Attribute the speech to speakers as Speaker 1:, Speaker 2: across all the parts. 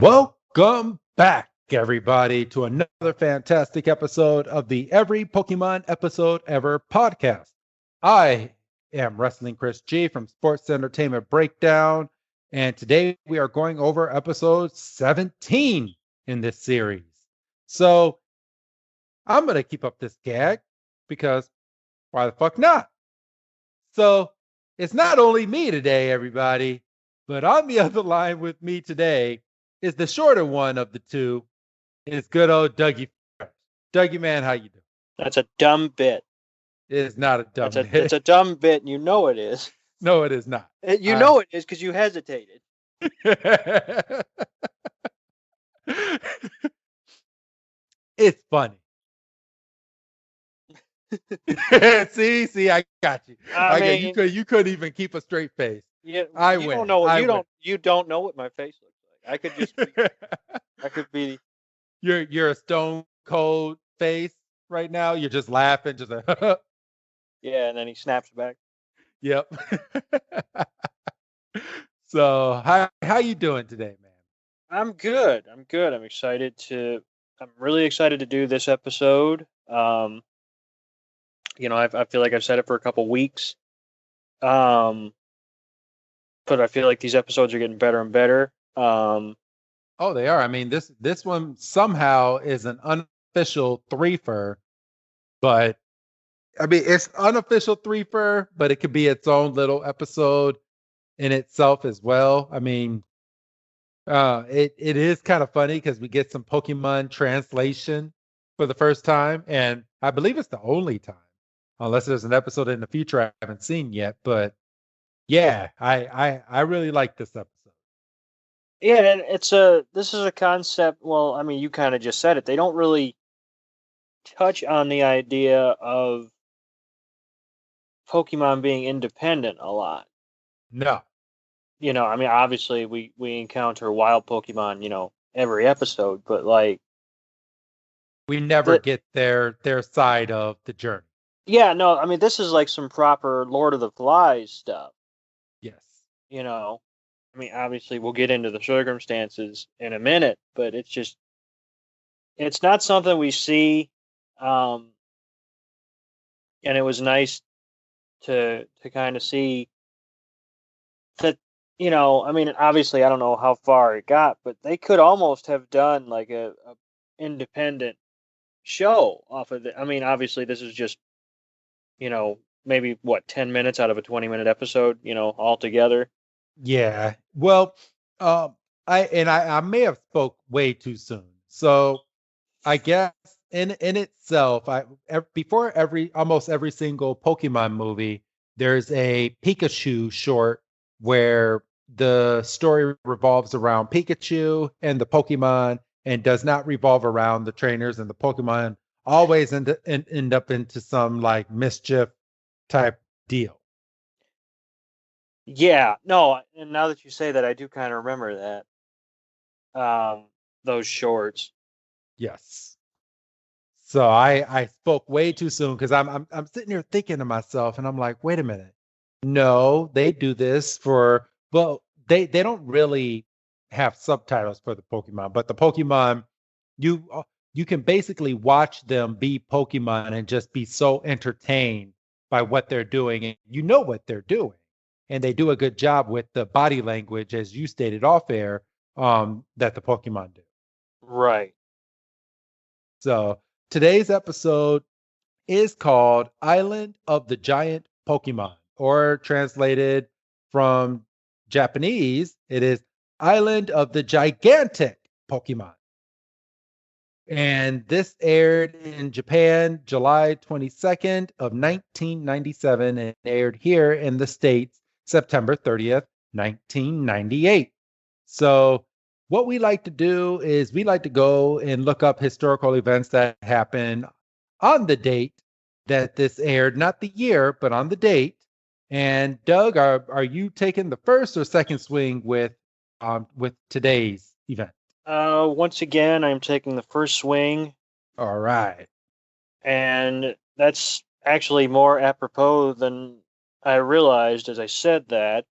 Speaker 1: Welcome back, everybody, to another fantastic episode of the Every Pokemon Episode Ever podcast. I am Wrestling Chris G from Sports Entertainment Breakdown, and today we are going over episode 17 in this series. So I'm going to keep up this gag because why the fuck not? So it's not only me today, everybody, but on the other line with me today is the shorter one of the two. It's good old Dougie Fresh. Dougie, man, how you doing?
Speaker 2: That's a dumb bit.
Speaker 1: It is not a dumb
Speaker 2: It's
Speaker 1: bit.
Speaker 2: a dumb bit, and you know it is.
Speaker 1: No, it is not.
Speaker 2: You know it is because you hesitated.
Speaker 1: It's funny. see, I got you. You couldn't even keep a straight face.
Speaker 2: You
Speaker 1: win.
Speaker 2: Don't know. You don't know what my face looks like. I could just. I could be.
Speaker 1: You're a stone cold face right now. You're just laughing, just like.
Speaker 2: Yeah, and then he snaps back.
Speaker 1: Yep. So how you doing today, man?
Speaker 2: I'm good. I'm really excited to do this episode. I feel like I've said it for a couple weeks. But I feel like these episodes are getting better and better.
Speaker 1: Oh, they are. I mean, this one somehow is an unofficial threefer, but I mean, it's unofficial threefer, but it could be its own little episode in itself as well. I mean, it is kind of funny because we get some Pokemon translation for the first time, and I believe it's the only time, unless there's an episode in the future I haven't seen yet. But yeah, I really like this episode.
Speaker 2: Yeah, and this is a concept. Well, I mean, you kind of just said it. They don't really touch on the idea of Pokemon being independent a lot.
Speaker 1: No.
Speaker 2: I mean, obviously we encounter wild Pokemon, every episode, but like
Speaker 1: we never get their side of the journey.
Speaker 2: Yeah, no, I mean this is like some proper Lord of the Flies stuff.
Speaker 1: Yes.
Speaker 2: I mean, obviously we'll get into the circumstances in a minute, but it's not something we see, and it was nice to kind of see that. I mean, obviously I don't know how far it got, but they could almost have done like a independent show off of it. I mean, obviously this is just, maybe 10 minutes out of a 20-minute episode, altogether.
Speaker 1: Yeah. Well, I may have spoke way too soon. So I guess in itself, before almost every single Pokemon movie, there's a Pikachu short where the story revolves around Pikachu and the Pokemon and does not revolve around the trainers, and the Pokemon always end up into some like mischief type deal.
Speaker 2: Yeah, no, and now that you say that, I do kind of remember that. Those shorts.
Speaker 1: Yes. So I spoke way too soon because I'm sitting here thinking to myself, and I'm like, wait a minute. No, they do this they don't really have subtitles for the Pokemon, but the Pokemon you you can basically watch them be Pokemon and just be so entertained by what they're doing, and you know what they're doing, and they do a good job with the body language, as you stated off air, that the Pokemon do.
Speaker 2: Right.
Speaker 1: So today's episode is called Island of the Giant Pokemon, or translated from Japanese, it is Island of the Gigantic Pokemon. And this aired in Japan July 22nd of 1997 and aired here in the States September 30th, 1998. So what we like to do is we like to go and look up historical events that happen on the date that this aired, not the year, but on the date. And Doug, are you taking the first or second swing with today's event?
Speaker 2: Once again, I'm taking the first swing.
Speaker 1: All right.
Speaker 2: And that's actually more apropos than I realized as I said that.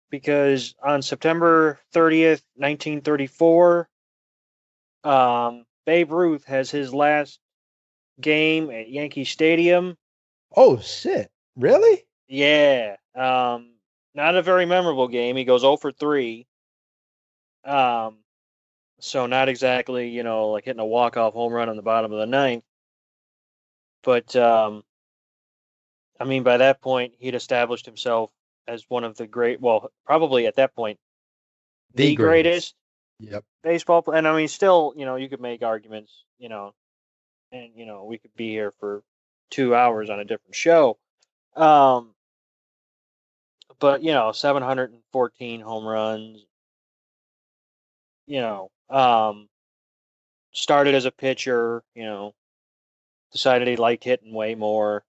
Speaker 2: because on September 30th, 1934, Babe Ruth has his last game at Yankee Stadium.
Speaker 1: Oh shit! Really?
Speaker 2: Yeah. Not a very memorable game. He goes 0 for 3. Um, so not exactly, like hitting a walk-off home run on the bottom of the ninth. But I mean, by that point, he'd established himself as one of the great, well, probably at that point,
Speaker 1: The
Speaker 2: the
Speaker 1: greatest.
Speaker 2: greatest
Speaker 1: Yep.
Speaker 2: baseball player. And I mean, still, you could make arguments, and we could be here for 2 hours on a different show. Um, but 714 home runs. You know, um, started as a pitcher. Decided he liked hitting way more.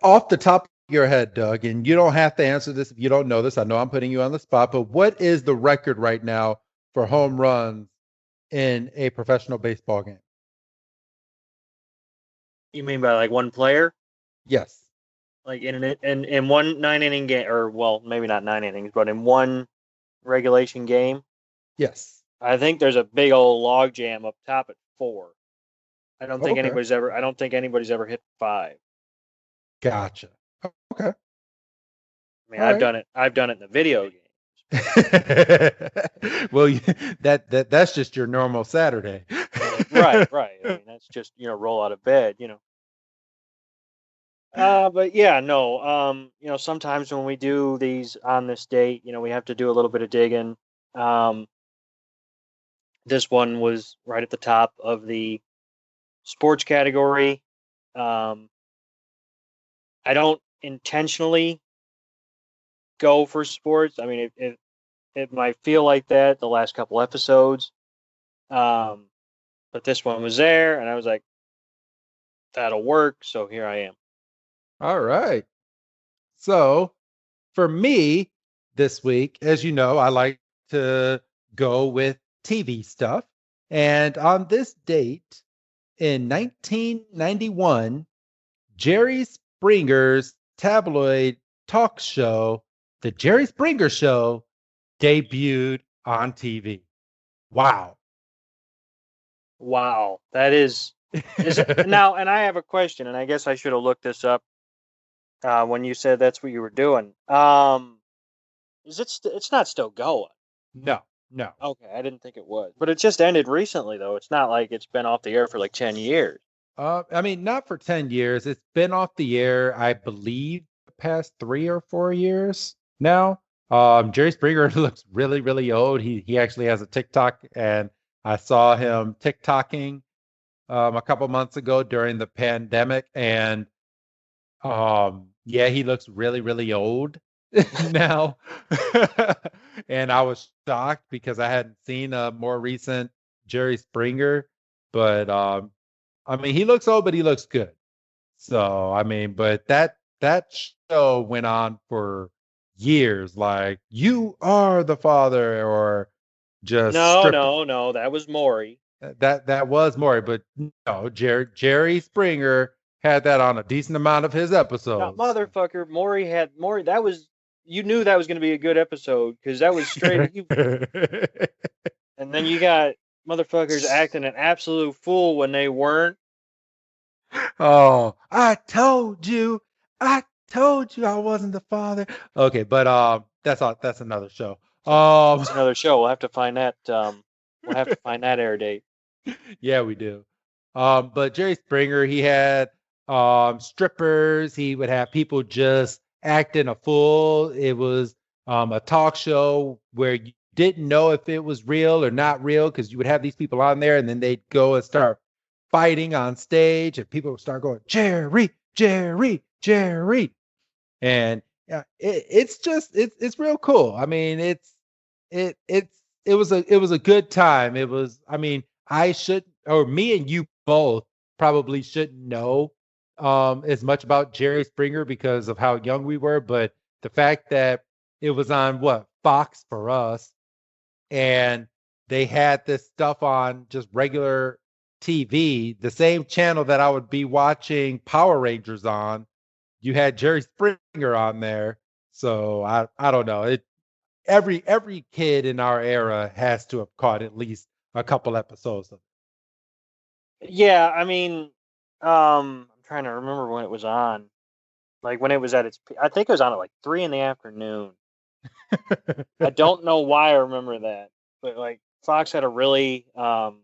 Speaker 1: Off the top of your head, Doug, and you don't have to answer this if you don't know this. I know I'm putting you on the spot, but what is the record right now for home runs in a professional baseball game?
Speaker 2: You mean by like one player?
Speaker 1: Yes.
Speaker 2: Like in one 9 inning game, or well, maybe not 9 innings, but in one regulation game,
Speaker 1: Yes.
Speaker 2: I think there's a big old log jam up top at 4.
Speaker 1: Okay.
Speaker 2: I don't think anybody's ever hit 5.
Speaker 1: Gotcha. Okay.
Speaker 2: I mean,
Speaker 1: All right.
Speaker 2: I've done it in the video game.
Speaker 1: Well, that's just your normal Saturday.
Speaker 2: Right. I mean, that's just roll out of bed. But yeah, no. Sometimes when we do these on this date, we have to do a little bit of digging. Um, this one was right at the top of the sports category. I don't intentionally go for sports. I mean, it might feel like that the last couple episodes. But this one was there, and I was like, that'll work. So here I am.
Speaker 1: All right. So for me this week, as you know, I like to go with TV stuff. And on this date in 1991, Jerry Springer's tabloid talk show, The Jerry Springer Show, debuted on TV. Wow.
Speaker 2: Wow, that is it now? And I have a question, and I guess I should have looked this up when you said that's what you were doing. Is it? It's not still going.
Speaker 1: No, no.
Speaker 2: Okay, I didn't think it was, but it just ended recently, though. It's not like it's been off the air for like 10 years.
Speaker 1: I mean, not for 10 years. It's been off the air, I believe, the past 3 or 4 years now. Jerry Springer looks really, really old. He actually has a TikTok, and I saw him TikToking a couple months ago during the pandemic, and yeah, he looks really, really old now. And I was shocked because I hadn't seen a more recent Jerry Springer, but I mean, he looks old, but he looks good. So, I mean, but that show went on for years, like you are the father, or just
Speaker 2: No,
Speaker 1: strip.
Speaker 2: no, no. That was Maury.
Speaker 1: That was more, but no, Jerry Springer had that on a decent amount of his
Speaker 2: No,
Speaker 1: episodes.
Speaker 2: motherfucker. Maury had Maury. That was you knew that was going to be a good episode because that was straight. And then you got motherfuckers acting an absolute fool when they weren't.
Speaker 1: Oh, I told you I wasn't the father. Okay, but that's another show.
Speaker 2: It's another show. We'll have to find that. We'll have to find that air date.
Speaker 1: Yeah, we do. But Jerry Springer, he had strippers. He would have people just acting a fool. It was a talk show where you didn't know if it was real or not real because you would have these people on there, and then they'd go and start fighting on stage, and people would start going, Jerry, Jerry, Jerry. And yeah, it's real cool. I mean, it was a good time. It was, I mean, I should, or me and you both probably shouldn't know as much about Jerry Springer because of how young we were, but the fact that it was on what, Fox for us, and they had this stuff on just regular TV, the same channel that I would be watching Power Rangers on. You had Jerry Springer on there, so I don't know. every kid in our era has to have caught at least a couple episodes of
Speaker 2: it. Yeah, I mean, I'm trying to remember when it was on. Like when it was at its, I think it was on at like 3 in the afternoon. I
Speaker 1: it.
Speaker 2: don't know why I remember that, but like Fox had a really kind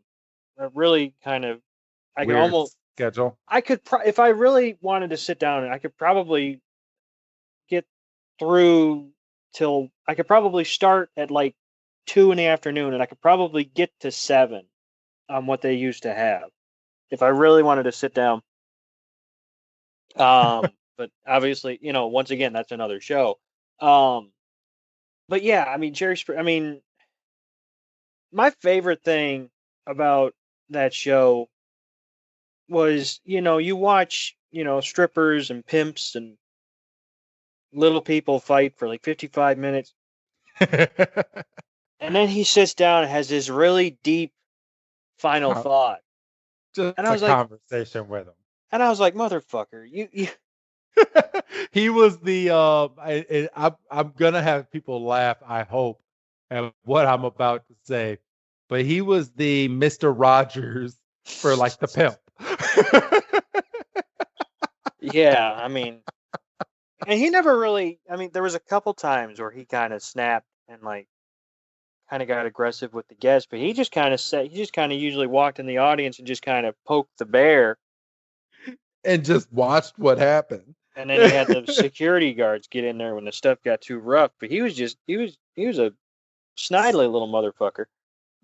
Speaker 2: of, I could
Speaker 1: Weird
Speaker 2: almost,
Speaker 1: schedule.
Speaker 2: if I really wanted to sit down, I could probably get through till I could probably start at like 2 in the afternoon, and I could probably get to 7 on what they used to have if I really wanted to sit down. But obviously, once again, that's another show. Um, but yeah, I mean, I mean, my favorite thing about that show was, you watch, strippers and pimps and little people fight for like 55 minutes. And then he sits down and has this really deep final thought.
Speaker 1: Just
Speaker 2: And I
Speaker 1: a
Speaker 2: was like,
Speaker 1: conversation with him.
Speaker 2: motherfucker, you
Speaker 1: He was the I'm gonna have people laugh, I hope, at what I'm about to say, but he was the Mr. Rogers for like the pimp.
Speaker 2: yeah, I mean, and he never really, I mean, there was a couple times where he kind of snapped and like kind of got aggressive with the guests, but he just kind of usually walked in the audience and just kind of poked the bear.
Speaker 1: And just watched what happened.
Speaker 2: And then he had the security guards get in there when the stuff got too rough. But he was a snidely little motherfucker.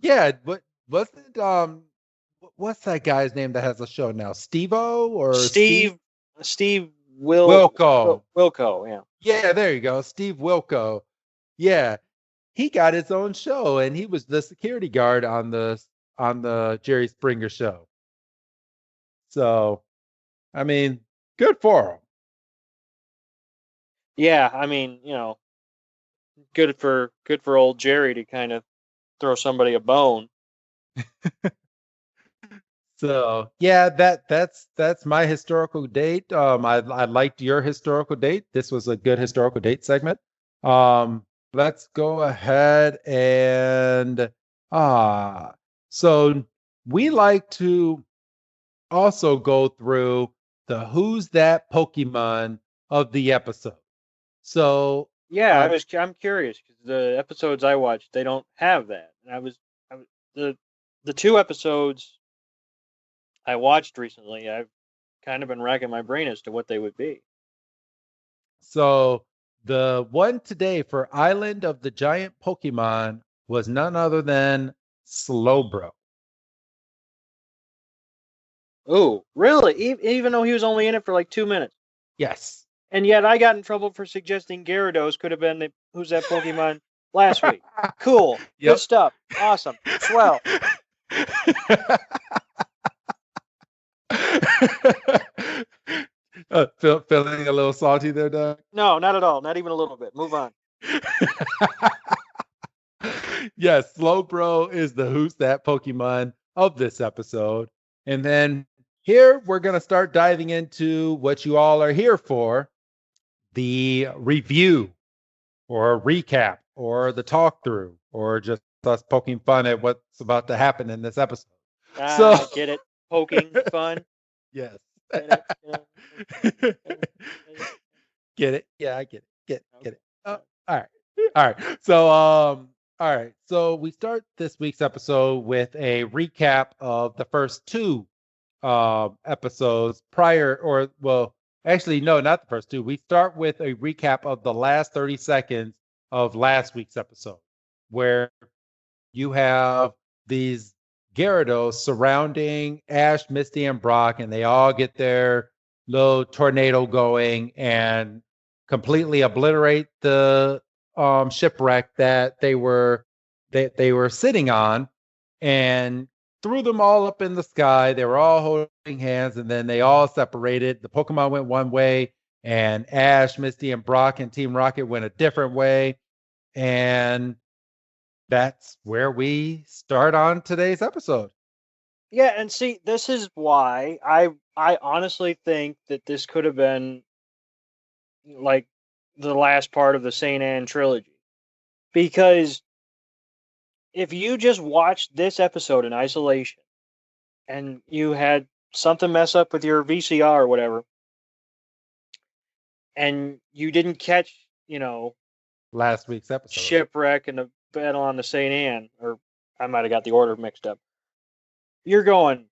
Speaker 1: Yeah, but wasn't what's that guy's name that has a show now? Steve-O or Steve
Speaker 2: Steve
Speaker 1: Wilco?
Speaker 2: Wilco, yeah.
Speaker 1: Yeah, there you go. Steve Wilco. Yeah. He got his own show and he was the security guard on the Jerry Springer show. So, I mean, good for him.
Speaker 2: Yeah, I mean, good for old Jerry to kind of throw somebody a bone.
Speaker 1: So, yeah, that's my historical date. I liked your historical date. This was a good historical date segment. Let's go ahead and ah, so we like to also go through the who's that Pokemon of the episode. So,
Speaker 2: Yeah,
Speaker 1: um,
Speaker 2: I'm curious because the episodes I watched, they don't have that. And I was the 2 episodes I watched recently, I've kind of been racking my brain as to what they would be.
Speaker 1: so the one today for Island of the Giant Pokemon was none other than Slowbro.
Speaker 2: Oh, really? Even though he was only in it for like 2 minutes.
Speaker 1: Yes.
Speaker 2: And yet I got in trouble for suggesting Gyarados could have been who's that Pokemon last week. Cool. Good
Speaker 1: Yep.
Speaker 2: stuff. Awesome. Swell.
Speaker 1: Feeling a little salty there, Doug?
Speaker 2: No, not at all. Not even a little bit. Move on.
Speaker 1: Yes, Slowbro is the who's that Pokemon of this episode. And then here we're going to start diving into what you all are here for, the review or a recap or the talk through or just us poking fun at what's about to happen in this episode. So
Speaker 2: I get it. Poking fun.
Speaker 1: yes.
Speaker 2: Get it?
Speaker 1: Get it? Yeah, I get it. Get it.
Speaker 2: Okay.
Speaker 1: All right. All right. So all right. So we start this week's episode with a recap of the first two episodes prior, or well, actually, no, not the first two. We start with a recap of the last 30 seconds of last week's episode, where you have these Gyarados surrounding Ash, Misty, and Brock, and they all get their little tornado going and completely obliterate the shipwreck that they were sitting on, and threw them all up in the sky. They were all holding hands, and then they all separated. The Pokemon went one way, and Ash, Misty, and Brock and Team Rocket went a different way. And that's where we start on today's episode.
Speaker 2: Yeah, and see, this is why I honestly think that this could have been like the last part of the Saint Anne trilogy. Because if you just watched this episode in isolation and you had something mess up with your VCR or whatever, and you didn't catch,
Speaker 1: Last week's episode.
Speaker 2: Shipwreck and the Battle on the St. Anne, or I might have got the order mixed up, you're going,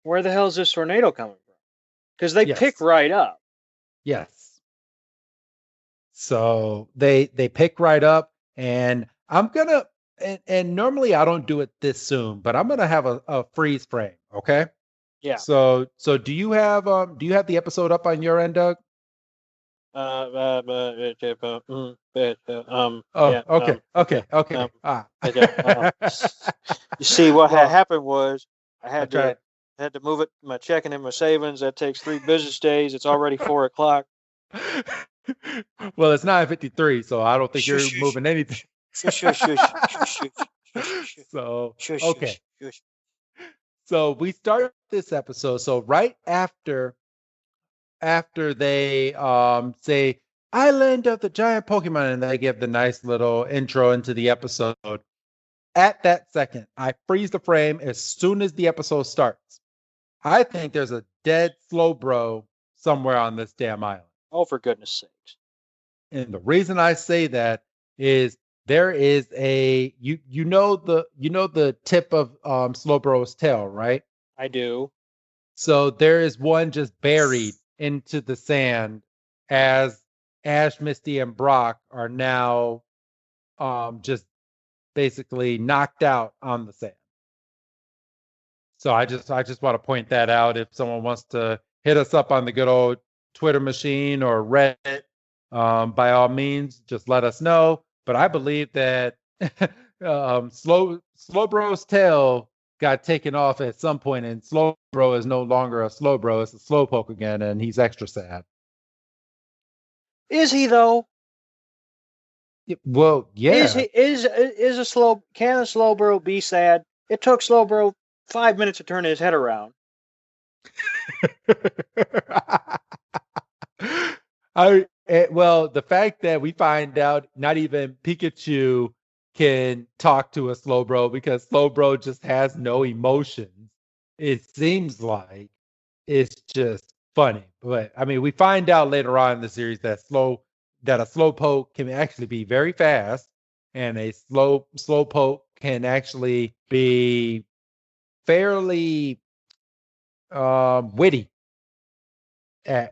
Speaker 2: where the hell is this tornado coming from? Because they pick right up.
Speaker 1: Yes. So they pick right up, and I'm gonna and normally I don't do it this soon, but I'm gonna have a freeze frame, okay?
Speaker 2: Yeah.
Speaker 1: So do you have the episode up on your end, Doug?
Speaker 2: Oh,
Speaker 1: yeah, okay.
Speaker 2: You see, what had happened was I had to move it, my checking and my savings. That takes 3 business days. It's already 4 o'clock.
Speaker 1: Well, it's 9:53, so I don't think you're moving anything. So, okay. So we start this episode. So right after they say Island of the Giant Pokemon, and they give the nice little intro into the episode. At that second, I freeze the frame as soon as the episode starts. I think there's a dead Slowbro somewhere on this damn island.
Speaker 2: Oh, for goodness sakes.
Speaker 1: And the reason I say that is there is a you know the tip of Slowbro's tail, right?
Speaker 2: I do.
Speaker 1: So there is one just buried into the sand as Ash, Misty, and Brock are now just basically knocked out on the sand. So I just want to point that out. If someone wants to hit us up on the good old Twitter machine or Reddit, by all means, just let us know. But I believe that Slowbro's tail got taken off at some point, and Slowbro is no longer a Slowbro; it's a Slowpoke again, and he's extra sad.
Speaker 2: Is he though?
Speaker 1: Well, yeah.
Speaker 2: Can a Slowbro be sad? It took Slowbro 5 minutes to turn his head around.
Speaker 1: Well, the fact that we find out not even Pikachu can talk to a Slowbro because Slowbro just has no emotions. It seems like it's just funny. But I mean, we find out later on in the series that a Slowpoke can actually be very fast, and a Slowpoke can actually be fairly witty. Yeah,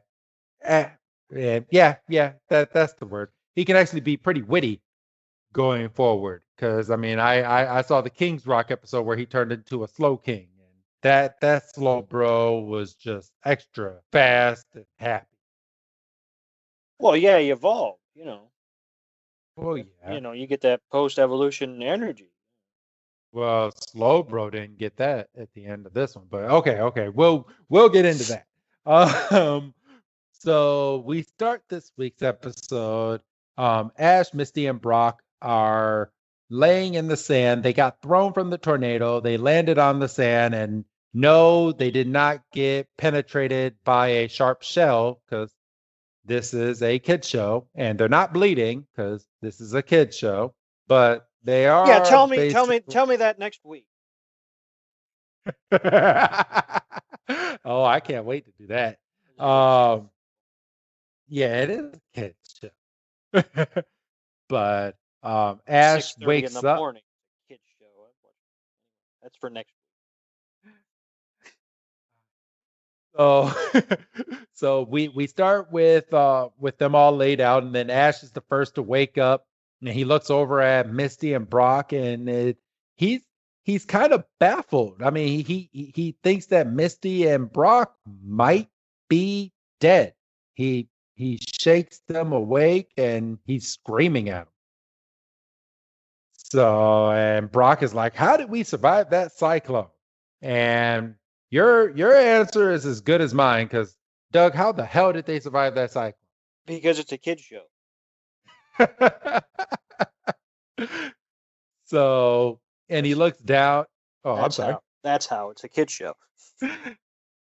Speaker 1: that's the word. He can actually be pretty witty going forward. Because I mean, I saw the King's Rock episode where he turned into a Slowking, and that Slowbro was just extra fast and happy.
Speaker 2: Well, yeah, he evolved,
Speaker 1: Oh yeah.
Speaker 2: You get that post-evolution energy.
Speaker 1: Well, Slowbro didn't get that at the end of this one, but okay, we'll get into that. So we start this week's episode. Ash, Misty, and Brock are laying in the sand. They got thrown from the tornado. They landed on the sand, and no, they did not get penetrated by a sharp shell because this is a kid show, and they're not bleeding because this is a kid show. But they are.
Speaker 2: Yeah, tell me that next week.
Speaker 1: Oh, I can't wait to do that. Yeah, it is a kid show. But Ash wakes
Speaker 2: in the
Speaker 1: up.
Speaker 2: Morning, kid show. That's for next
Speaker 1: week. So we start with them all laid out, and then Ash is the first to wake up, and he looks over at Misty and Brock, and he's kind of baffled. I mean, he thinks that Misty and Brock might be dead. He shakes them awake, and he's screaming at them. So, and Brock is like, "How did we survive that cyclone?" And your answer is as good as mine, because Doug, how the hell did they survive that cyclone?
Speaker 2: Because it's a kid's show.
Speaker 1: So, and he looks down. Oh, I'm sorry.
Speaker 2: That's how it's a kid's show.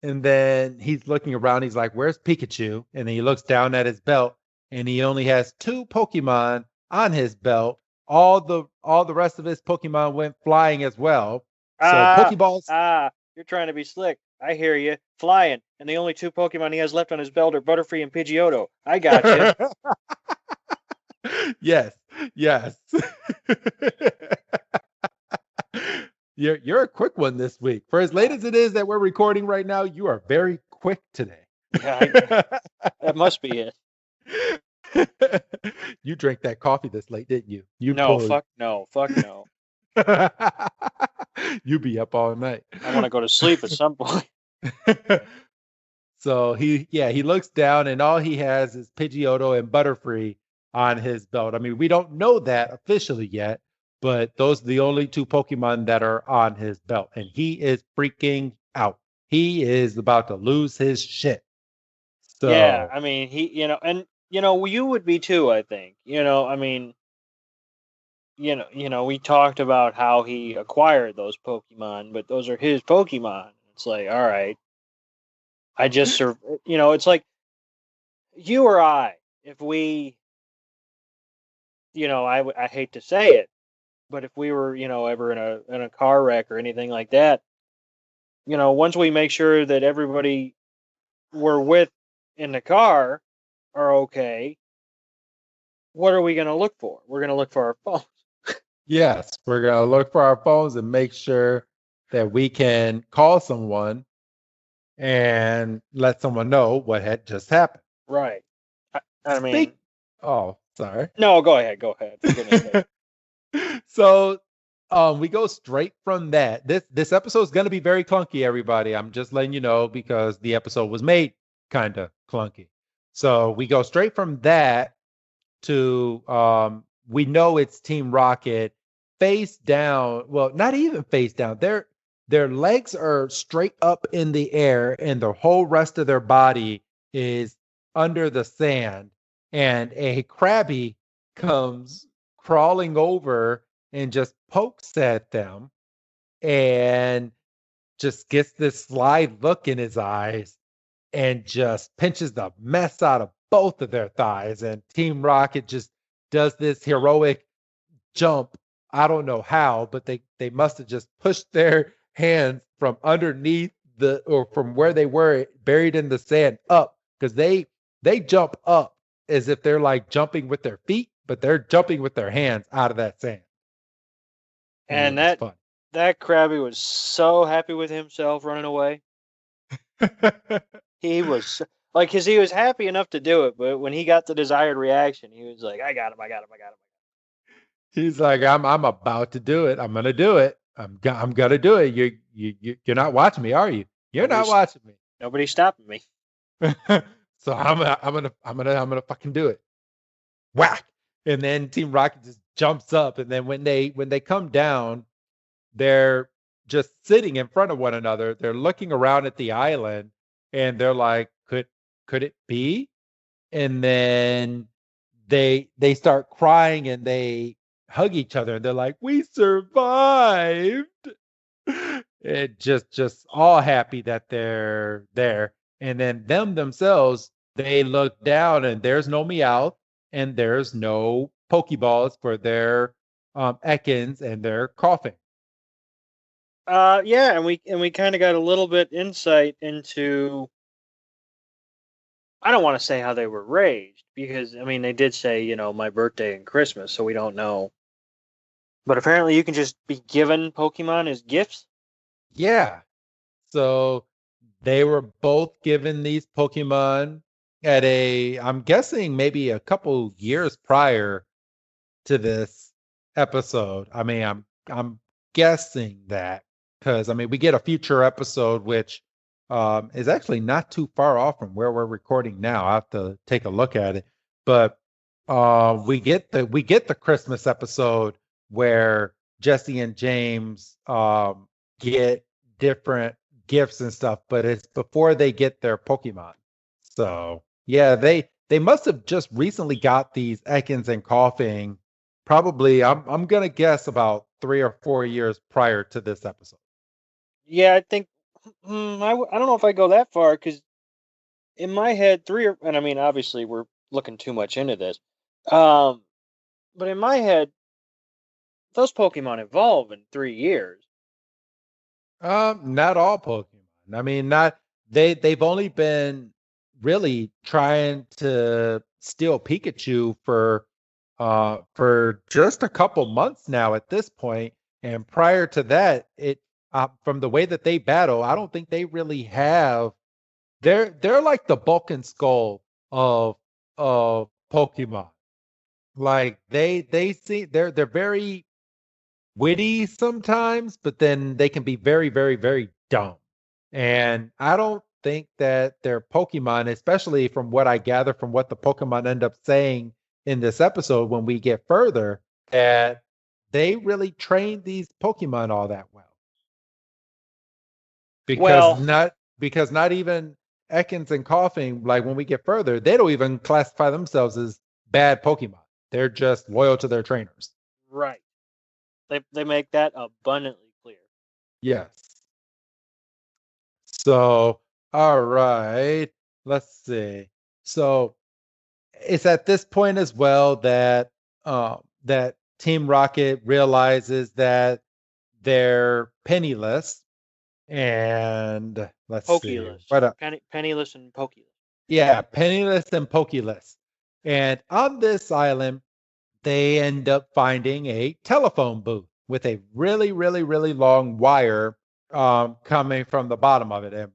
Speaker 1: And then he's looking around. He's like, "Where's Pikachu?" And then he looks down at his belt, and he only has 2 Pokemon on his belt, all the rest of his Pokemon went flying as well. So Pokeballs.
Speaker 2: You're trying to be slick. I hear you. Flying. And the only two Pokemon he has left on his belt are Butterfree and Pidgeotto. I got you.
Speaker 1: Yes. You're a quick one this week. For as late as it is that we're recording right now, you are very quick today.
Speaker 2: Yeah, that must be it.
Speaker 1: You drank that coffee this late, didn't you?
Speaker 2: Fuck no.
Speaker 1: You be up all night.
Speaker 2: I want to go to sleep at some point.
Speaker 1: So he looks down and all he has is Pidgeotto and Butterfree on his belt. I mean, we don't know that officially yet, but those are the only two Pokemon that are on his belt, and he is freaking out. He is about to lose his shit. So,
Speaker 2: yeah, I mean, you would be too, I think. I mean, we talked about how he acquired those Pokemon, but those are his Pokemon. It's like, all right, I just, it's like you or I, if we, I hate to say it, but if we were, ever in a car wreck or anything like that, once we make sure that everybody we're with in the car are okay, what are we going to look for? We're going to look for our phones.
Speaker 1: Yes, we're going to look for our phones and make sure that we can call someone and let someone know what had just happened.
Speaker 2: Right. I mean...
Speaker 1: Oh, sorry.
Speaker 2: No, go ahead. For goodness sake.
Speaker 1: So we go straight from that. This episode is going to be very clunky, everybody. I'm just letting you know because the episode was made kind of clunky. So we go straight from that to we know it's Team Rocket face down. Well, not even face down. Their legs are straight up in the air, and the whole rest of their body is under the sand. And a Krabby comes crawling over and just pokes at them and just gets this sly look in his eyes and just pinches the mess out of both of their thighs. And Team Rocket just does this heroic jump. I don't know how, but they must have just pushed their hands from underneath or from where they were buried in the sand up, because they jump up as if they're like jumping with their feet, but they're jumping with their hands out of that sand.
Speaker 2: And that Krabby was so happy with himself running away. He was like, because he was happy enough to do it, but when he got the desired reaction, he was like, I got him.
Speaker 1: He's like, I'm about to do it. I'm gonna do it. I'm gonna do it. You're not watching me, are you? You're not watching me.
Speaker 2: Nobody's stopping me.
Speaker 1: So I'm gonna fucking do it. Whack! And then Team Rocket just jumps up, and then when they come down, they're just sitting in front of one another. They're looking around at the island, and they're like, could it be? And then they start crying and they hug each other, and they're like, we survived. It just all happy that they're there. And then themselves, they look down and there's no Meowth and there's no Pokeballs for their Ekans, and they're coughing.
Speaker 2: Yeah, and we kind of got a little bit insight into, I don't want to say how they were raised, because I mean they did say, my birthday and Christmas, so we don't know. But apparently you can just be given Pokemon as gifts.
Speaker 1: Yeah. So they were both given these Pokemon at I'm guessing maybe a couple years prior to this episode. I mean, I'm guessing that because I mean we get a future episode which is actually not too far off from where we're recording now. I have to take a look at it, but we get the Christmas episode where Jesse and James get different gifts and stuff, but it's before they get their Pokemon. So yeah, they must have just recently got these Ekans and coughing. Probably, I'm gonna guess about 3 or 4 years prior to this episode.
Speaker 2: Yeah, I think I don't know if I go that far, because in my head, and I mean obviously we're looking too much into this. But in my head, those Pokemon evolve in 3 years.
Speaker 1: Not all Pokemon. I mean, not they've only been really trying to steal Pikachu for just a couple months now at this point. And prior to that, it from the way that they battle, I don't think they really have. They're like the bulk and skull of Pokemon. Like they see they're very witty sometimes, but then they can be very, very, very dumb. And I don't think that their Pokemon, especially from what I gather from what the Pokemon end up saying in this episode when we get further, that they really trained these Pokemon all that well. Because
Speaker 2: Well,
Speaker 1: not even Ekans and Coughing, like when we get further, they don't even classify themselves as bad Pokemon. They're just loyal to their trainers.
Speaker 2: right. They make that abundantly clear.
Speaker 1: Yes. So, all right, let's see. So it's at this point as well that that Team Rocket realizes that they're penniless, and let's see
Speaker 2: Pokéless.
Speaker 1: what.
Speaker 2: Penniless and pokéless.
Speaker 1: Yeah, penniless and pokéless, and on this island they end up finding a telephone booth with a really, really, really long wire coming from the bottom of it. And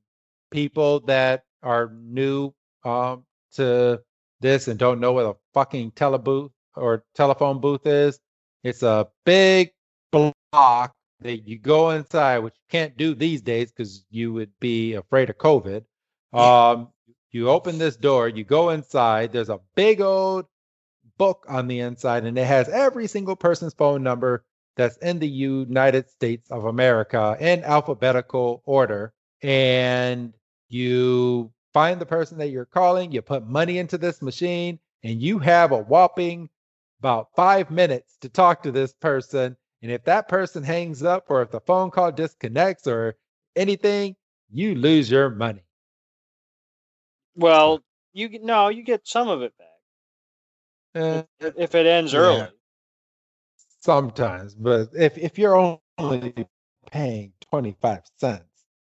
Speaker 1: people that are new to this and don't know what a fucking telebooth or telephone booth is, it's a big block that you go inside, which you can't do these days because you would be afraid of COVID. You open this door, you go inside, there's a big old book on the inside, and it has every single person's phone number that's in the United States of America in alphabetical order. And you find the person that you're calling, you put money into this machine, and you have a whopping about 5 minutes to talk to this person. And if that person hangs up, or if the phone call disconnects or anything, you lose your money.
Speaker 2: Well, you get some of it back if it ends early.
Speaker 1: Yeah, sometimes, but if you're only paying 25 cents,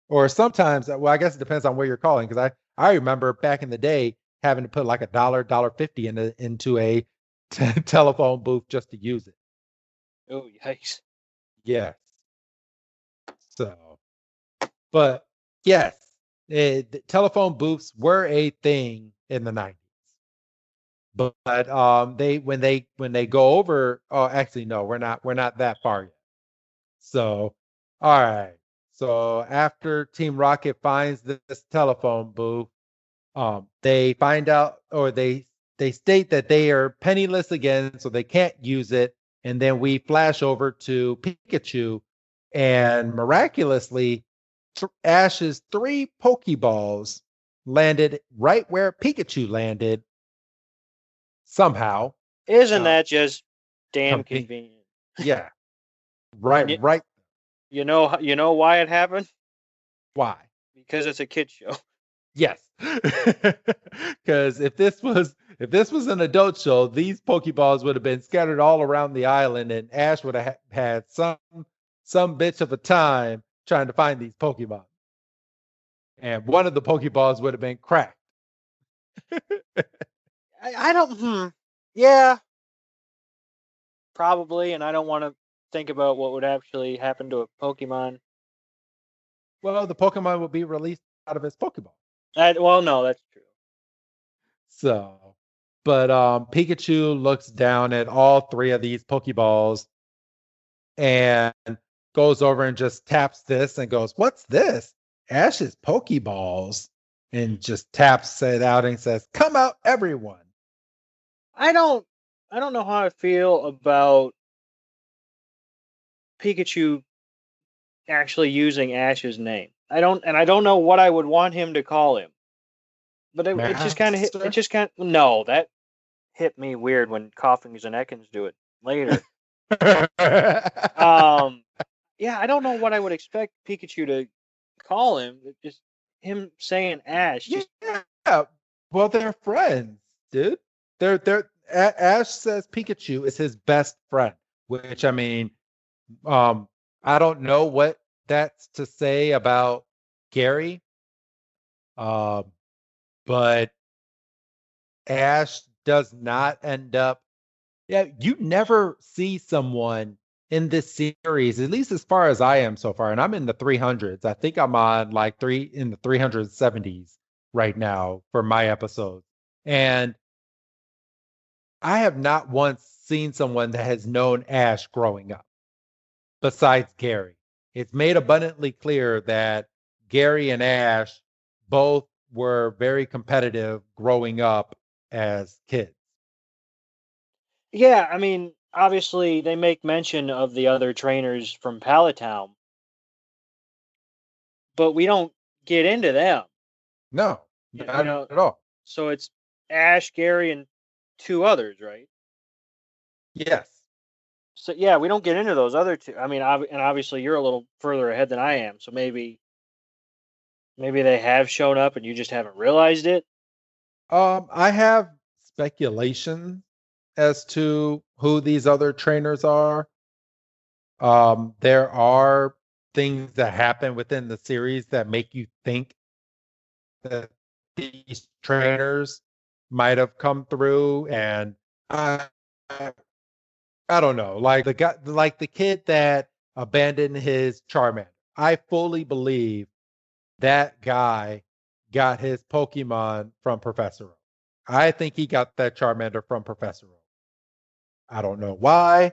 Speaker 1: or sometimes, well, I guess it depends on where you're calling. Because I remember back in the day having to put like dollar 50 into a telephone booth just to use it.
Speaker 2: Oh, yikes.
Speaker 1: Yes. So, but yes, the telephone booths were a thing in the 90s. But they when they go over, oh, actually no, we're not that far yet. So, all right. So after Team Rocket finds this telephone booth, they find out, or they state that they are penniless again, so they can't use it. And then we flash over to Pikachu, and miraculously, Ash's 3 Pokeballs landed right where Pikachu landed somehow.
Speaker 2: Isn't that just damn convenient?
Speaker 1: Yeah, right, right.
Speaker 2: You know why it happened?
Speaker 1: Why?
Speaker 2: Because it's a kid show.
Speaker 1: Yes, because if this was an adult show, these Pokeballs would have been scattered all around the island, and Ash would have had some bitch of a time trying to find these Pokemon, and one of the Pokeballs would have been cracked.
Speaker 2: I don't. Yeah, probably, and I don't want to think about what would actually happen to a Pokemon.
Speaker 1: Well, the Pokemon will be released out of his Pokeball.
Speaker 2: Well, no, that's true.
Speaker 1: So, but Pikachu looks down at all 3 of these Pokeballs and goes over and just taps this and goes, "What's this? Ash's Pokeballs." And just taps it out and says, "Come out, everyone."
Speaker 2: I don't know how I feel about Pikachu actually using Ash's name. I don't know what I would want him to call him. But it just kind of no, that hit me weird when Coughings and Ekans do it later. Yeah, I don't know what I would expect Pikachu to call him. Just him saying Ash.
Speaker 1: Yeah. Well, they're friends, dude. They're Ash says Pikachu is his best friend, which I mean, I don't know what that's to say about Gary, um, but Ash does not end up. Yeah, you never see someone in this series, at least as far as I am so far, and I'm in the 300s. I think I'm on like in the 370s right now for my episodes. And I have not once seen someone that has known Ash growing up besides Gary. It's made abundantly clear that Gary and Ash both were very competitive growing up as kids.
Speaker 2: Yeah, I mean, obviously they make mention of the other trainers from Palatown, but we don't get into them.
Speaker 1: No,
Speaker 2: You
Speaker 1: not
Speaker 2: know,
Speaker 1: at all.
Speaker 2: so it's Ash, Gary, and two others, right?
Speaker 1: Yes.
Speaker 2: So yeah, we don't get into those other two. I mean, and obviously you're a little further ahead than I am, so maybe they have shown up and you just haven't realized it.
Speaker 1: I have speculation as to who these other trainers are. There are things that happen within the series that make you think that these trainers might have come through, and I, I, I don't know, like the guy, like the kid that abandoned his Charmander. I fully believe that guy got his Pokemon from Professor Oak. I think he got that Charmander from Professor Oak. I don't know why.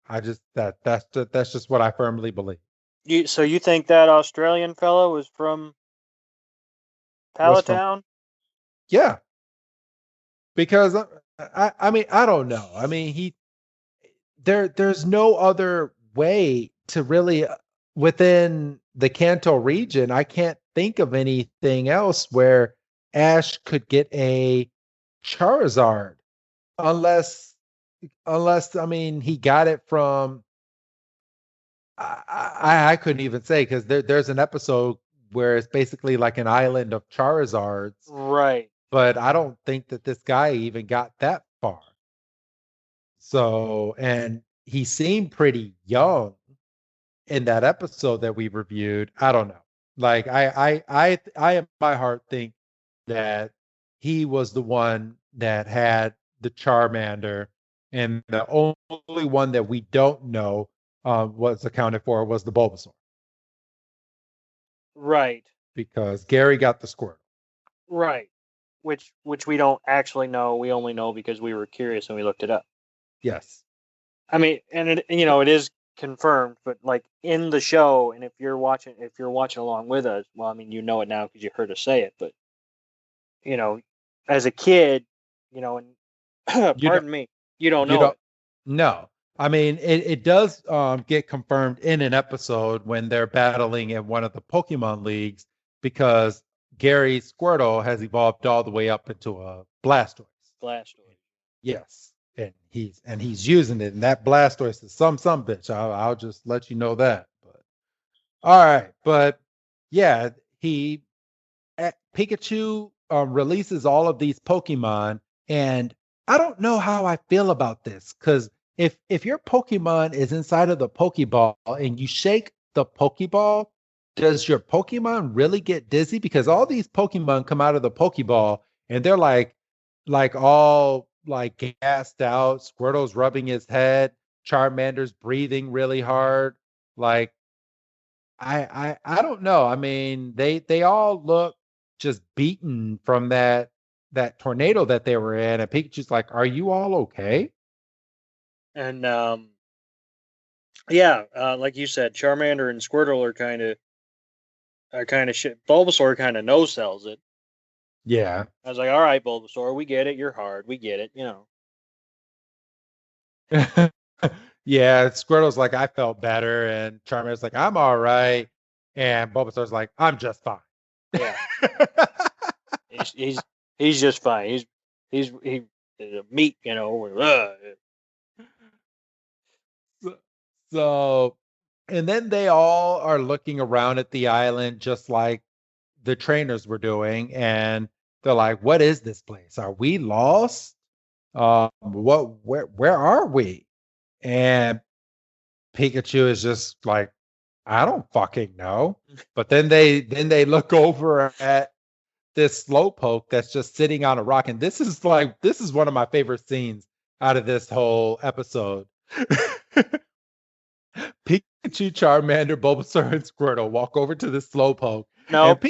Speaker 1: I just that's just what I firmly believe.
Speaker 2: So you think that Australian fellow was from
Speaker 1: Was from
Speaker 2: Palatown?
Speaker 1: yeah, because I mean I don't know. I mean there's no other way to really within the Kanto region. I can't think of anything else where Ash could get a Charizard unless I mean he got it from I couldn't even say because there's an episode where it's basically like an island of Charizards,
Speaker 2: Right.
Speaker 1: but I don't think that this guy even got that far. So, and he seemed pretty young in that episode that we reviewed. I don't know. Like I in my heart think that he was the one that had the Charmander, and the only one that we don't know was accounted for was the Bulbasaur
Speaker 2: Right.
Speaker 1: because Gary got the Squirtle.
Speaker 2: Right. Which we don't actually know. We only know because we were curious and we looked it up.
Speaker 1: Yes.
Speaker 2: I mean, and it is confirmed, but like in the show, and if you're watching along with us, well, I mean, you know it now because you heard us say it, but you know, as a kid, and
Speaker 1: You don't
Speaker 2: pardon me, you don't
Speaker 1: you
Speaker 2: know
Speaker 1: don't
Speaker 2: it.
Speaker 1: no. I mean it does get confirmed in an episode when they're battling in one of the Pokemon leagues because Gary's Squirtle has evolved all the way up into a Blastoise.
Speaker 2: Blastoise.
Speaker 1: Yes. And he's using it, and that Blastoise is some bitch. I'll just let you know that. But all right, but yeah, he Pikachu releases all of these Pokemon, and I don't know how I feel about this because if your Pokemon is inside of the Pokeball and you shake the Pokeball, does your Pokemon really get dizzy? Because all these Pokemon come out of the Pokeball and they're like all like gassed out. Squirtle's rubbing his head. Charmander's breathing really hard. Like I don't know. I mean, they all look just beaten from that tornado that they were in. And Pikachu's like, "Are you all okay?"
Speaker 2: And yeah, like you said, Charmander and Squirtle are kind of shit. Bulbasaur kind of no sells it.
Speaker 1: Yeah.
Speaker 2: I was like, all right, Bulbasaur, we get it. You're hard. We get it.
Speaker 1: Yeah, Squirtle's like, "I felt better," and Charmander's like, "I'm all right," and Bulbasaur's like, "I'm just fine."
Speaker 2: Yeah. He's just fine. He's meat.
Speaker 1: So, and then they all are looking around at the island just like the trainers were doing, and they're like, "What is this place? Are we lost?" where are we? And Pikachu is just like, I don't fucking know. But then they look over at this slowpoke that's just sitting on a rock, and this is one of my favorite scenes out of this whole episode. Pikachu, Charmander, Bulbasaur, and Squirtle walk over to the slowpoke, and
Speaker 2: Nope.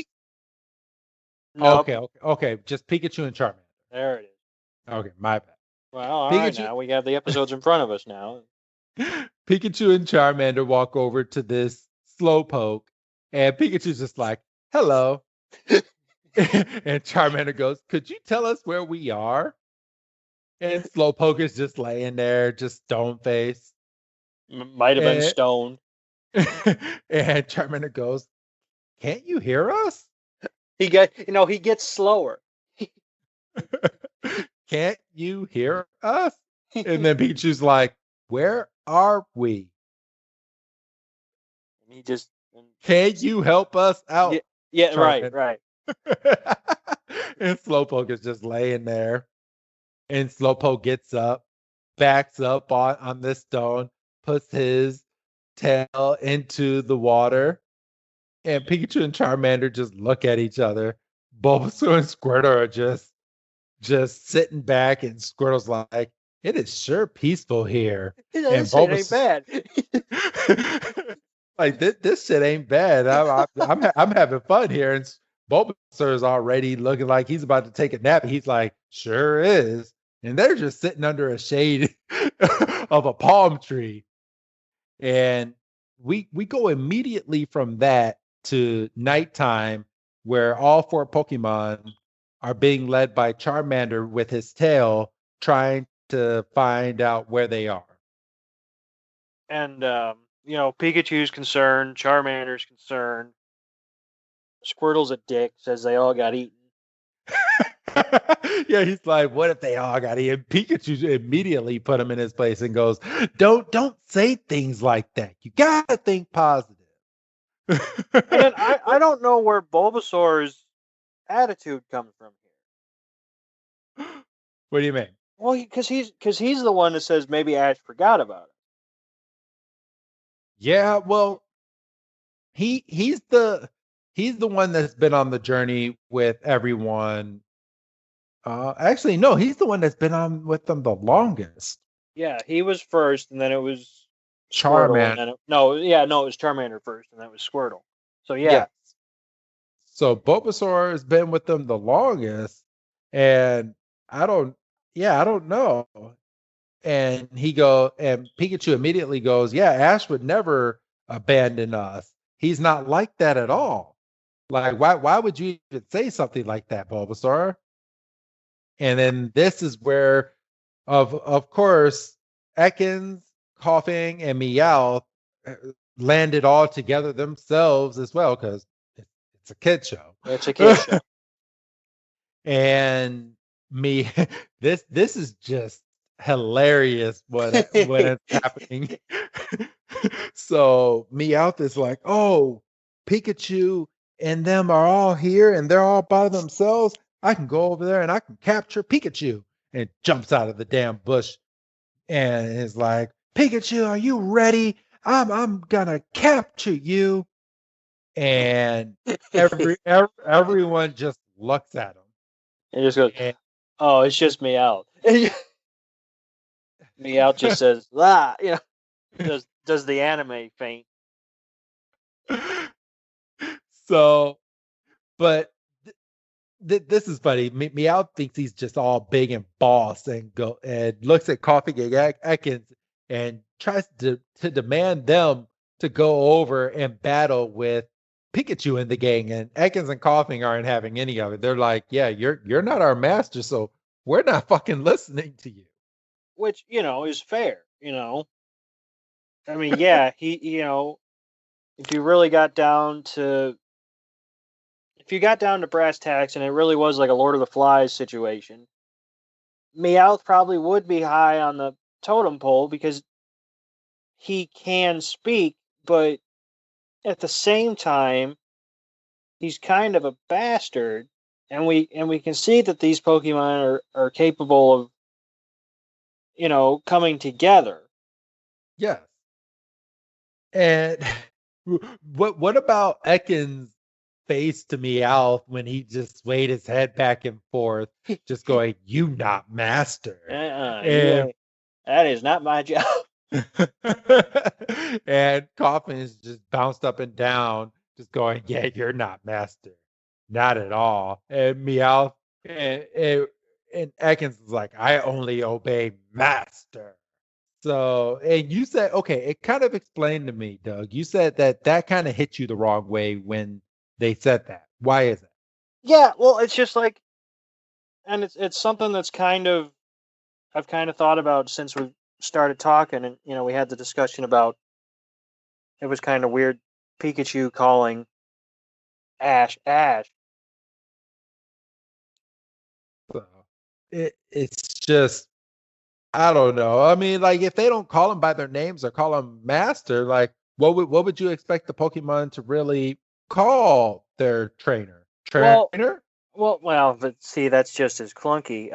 Speaker 2: Nope.
Speaker 1: okay, just Pikachu and Charmander.
Speaker 2: There it is.
Speaker 1: Okay, my bad.
Speaker 2: Well, all right,
Speaker 1: Pikachu,
Speaker 2: now we have the episodes in front of us now.
Speaker 1: Pikachu and Charmander walk over to this slowpoke, and Pikachu's just like, "Hello," and Charmander goes, "Could you tell us where we are?" And Slowpoke is just laying there, just stone face.
Speaker 2: Might have been
Speaker 1: And,
Speaker 2: stoned.
Speaker 1: and Charmander goes, "Can't you hear us?
Speaker 2: He gets slower.
Speaker 1: Can't you hear us?" And then Pikachu's like, "Where are we?
Speaker 2: He just
Speaker 1: Can you help us out?"
Speaker 2: Yeah,
Speaker 1: Charmander?
Speaker 2: right.
Speaker 1: And Slowpoke is just laying there. And Slowpoke gets up, backs up on this stone, puts his tail into the water, and Pikachu and Charmander just look at each other. Bulbasaur and Squirtle are just sitting back, and Squirtle's like, "It is sure peaceful here." And
Speaker 2: This shit ain't bad.
Speaker 1: like this shit ain't bad. I'm having fun here, and Bulbasaur is already looking like he's about to take a nap. He's like, "Sure is." And they're just sitting under a shade of a palm tree. And we go immediately from that to nighttime, where all four Pokemon are being led by Charmander with his tail, trying to find out where they are.
Speaker 2: And Pikachu's concerned, Charmander's concerned, Squirtle's a dick, says they all got eaten.
Speaker 1: Yeah, he's like, "What if they all got eaten?" Pikachu immediately put him in his place and goes, Don't say things like that. You gotta think positive."
Speaker 2: And I don't know where Bulbasaur's attitude comes from here.
Speaker 1: What do you mean?
Speaker 2: Well, because he's the one that says maybe Ash forgot about it.
Speaker 1: Yeah, well, he's the one that's been on the journey with everyone. Actually, no, he's the one that's been on with them the longest.
Speaker 2: Yeah, he was first, and then it was Squirtle.
Speaker 1: Charmander.
Speaker 2: And then it was Charmander first, and then it was Squirtle. So yeah.
Speaker 1: Yes. So Bulbasaur has been with them the longest, and I don't know. And Pikachu immediately goes, "Yeah, Ash would never abandon us. He's not like that at all. Like, why would you even say something like that, Bulbasaur?" And then this is where, of course, Ekans, Coughing, and Meowth landed all together themselves as well, because it's a kid show.
Speaker 2: It's a kid show.
Speaker 1: And this is just hilarious when it's happening. So Meowth is like, "Oh, Pikachu and them are all here and they're all by themselves. I can go over there and I can capture Pikachu." And jumps out of the damn bush and is like, "Pikachu, are you ready? I'm gonna capture you." And everyone just looks at him.
Speaker 2: And just goes, "Oh, it's just Meowth." Meowth just says, "Ah," does the anime faint.
Speaker 1: So, but this is funny. Meow thinks he's just all big and boss, and looks at Coughing and Ekans and tries to demand them to go over and battle with Pikachu in the gang. And Ekans and Coughing aren't having any of it. They're like, "Yeah, you're not our master, so we're not fucking listening to you."
Speaker 2: Which is fair. I mean, yeah, he if you really got down to brass tacks, and it really was like a Lord of the Flies situation, Meowth probably would be high on the totem pole because he can speak, but at the same time, he's kind of a bastard, and we can see that these Pokemon are capable coming together.
Speaker 1: Yes. And what about Ekans' face to Meowth when he just swayed his head back and forth, just going, "You not master,"
Speaker 2: You
Speaker 1: and
Speaker 2: ain't. That is not my job.
Speaker 1: and Coffin is just bounced up and down, just going, "Yeah, you're not master, not at all." And Meowth and Ekans is like, "I only obey master." So, and you said, okay, it kind of explained to me, Doug. You said that kind of hit you the wrong way when they said that. Why is it?
Speaker 2: Yeah, well, it's just like, and it's something that's I've kind of thought about since we started talking, and we had the discussion about it was kind of weird, Pikachu calling Ash Ash.
Speaker 1: So, it's just, I don't know. I mean, like if they don't call them by their names or call them master, like what would you expect the Pokemon to really call their trainer?
Speaker 2: Well,
Speaker 1: Trainer?
Speaker 2: but see, that's just as clunky.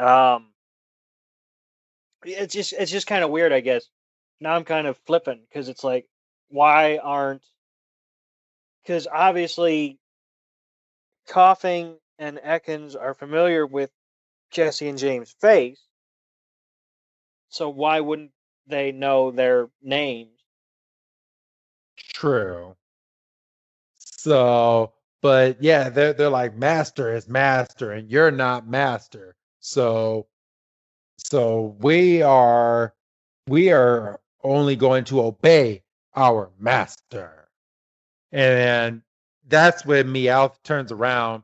Speaker 2: It's just kind of weird, I guess. Now I'm kind of flipping because it's like, why aren't? Because obviously, Coughing and Ekans are familiar with Jesse and James' face, so why wouldn't they know their names?
Speaker 1: True. So, but yeah, they're like master is master and you're not master. So we are only going to obey our master. And that's when Meowth turns around.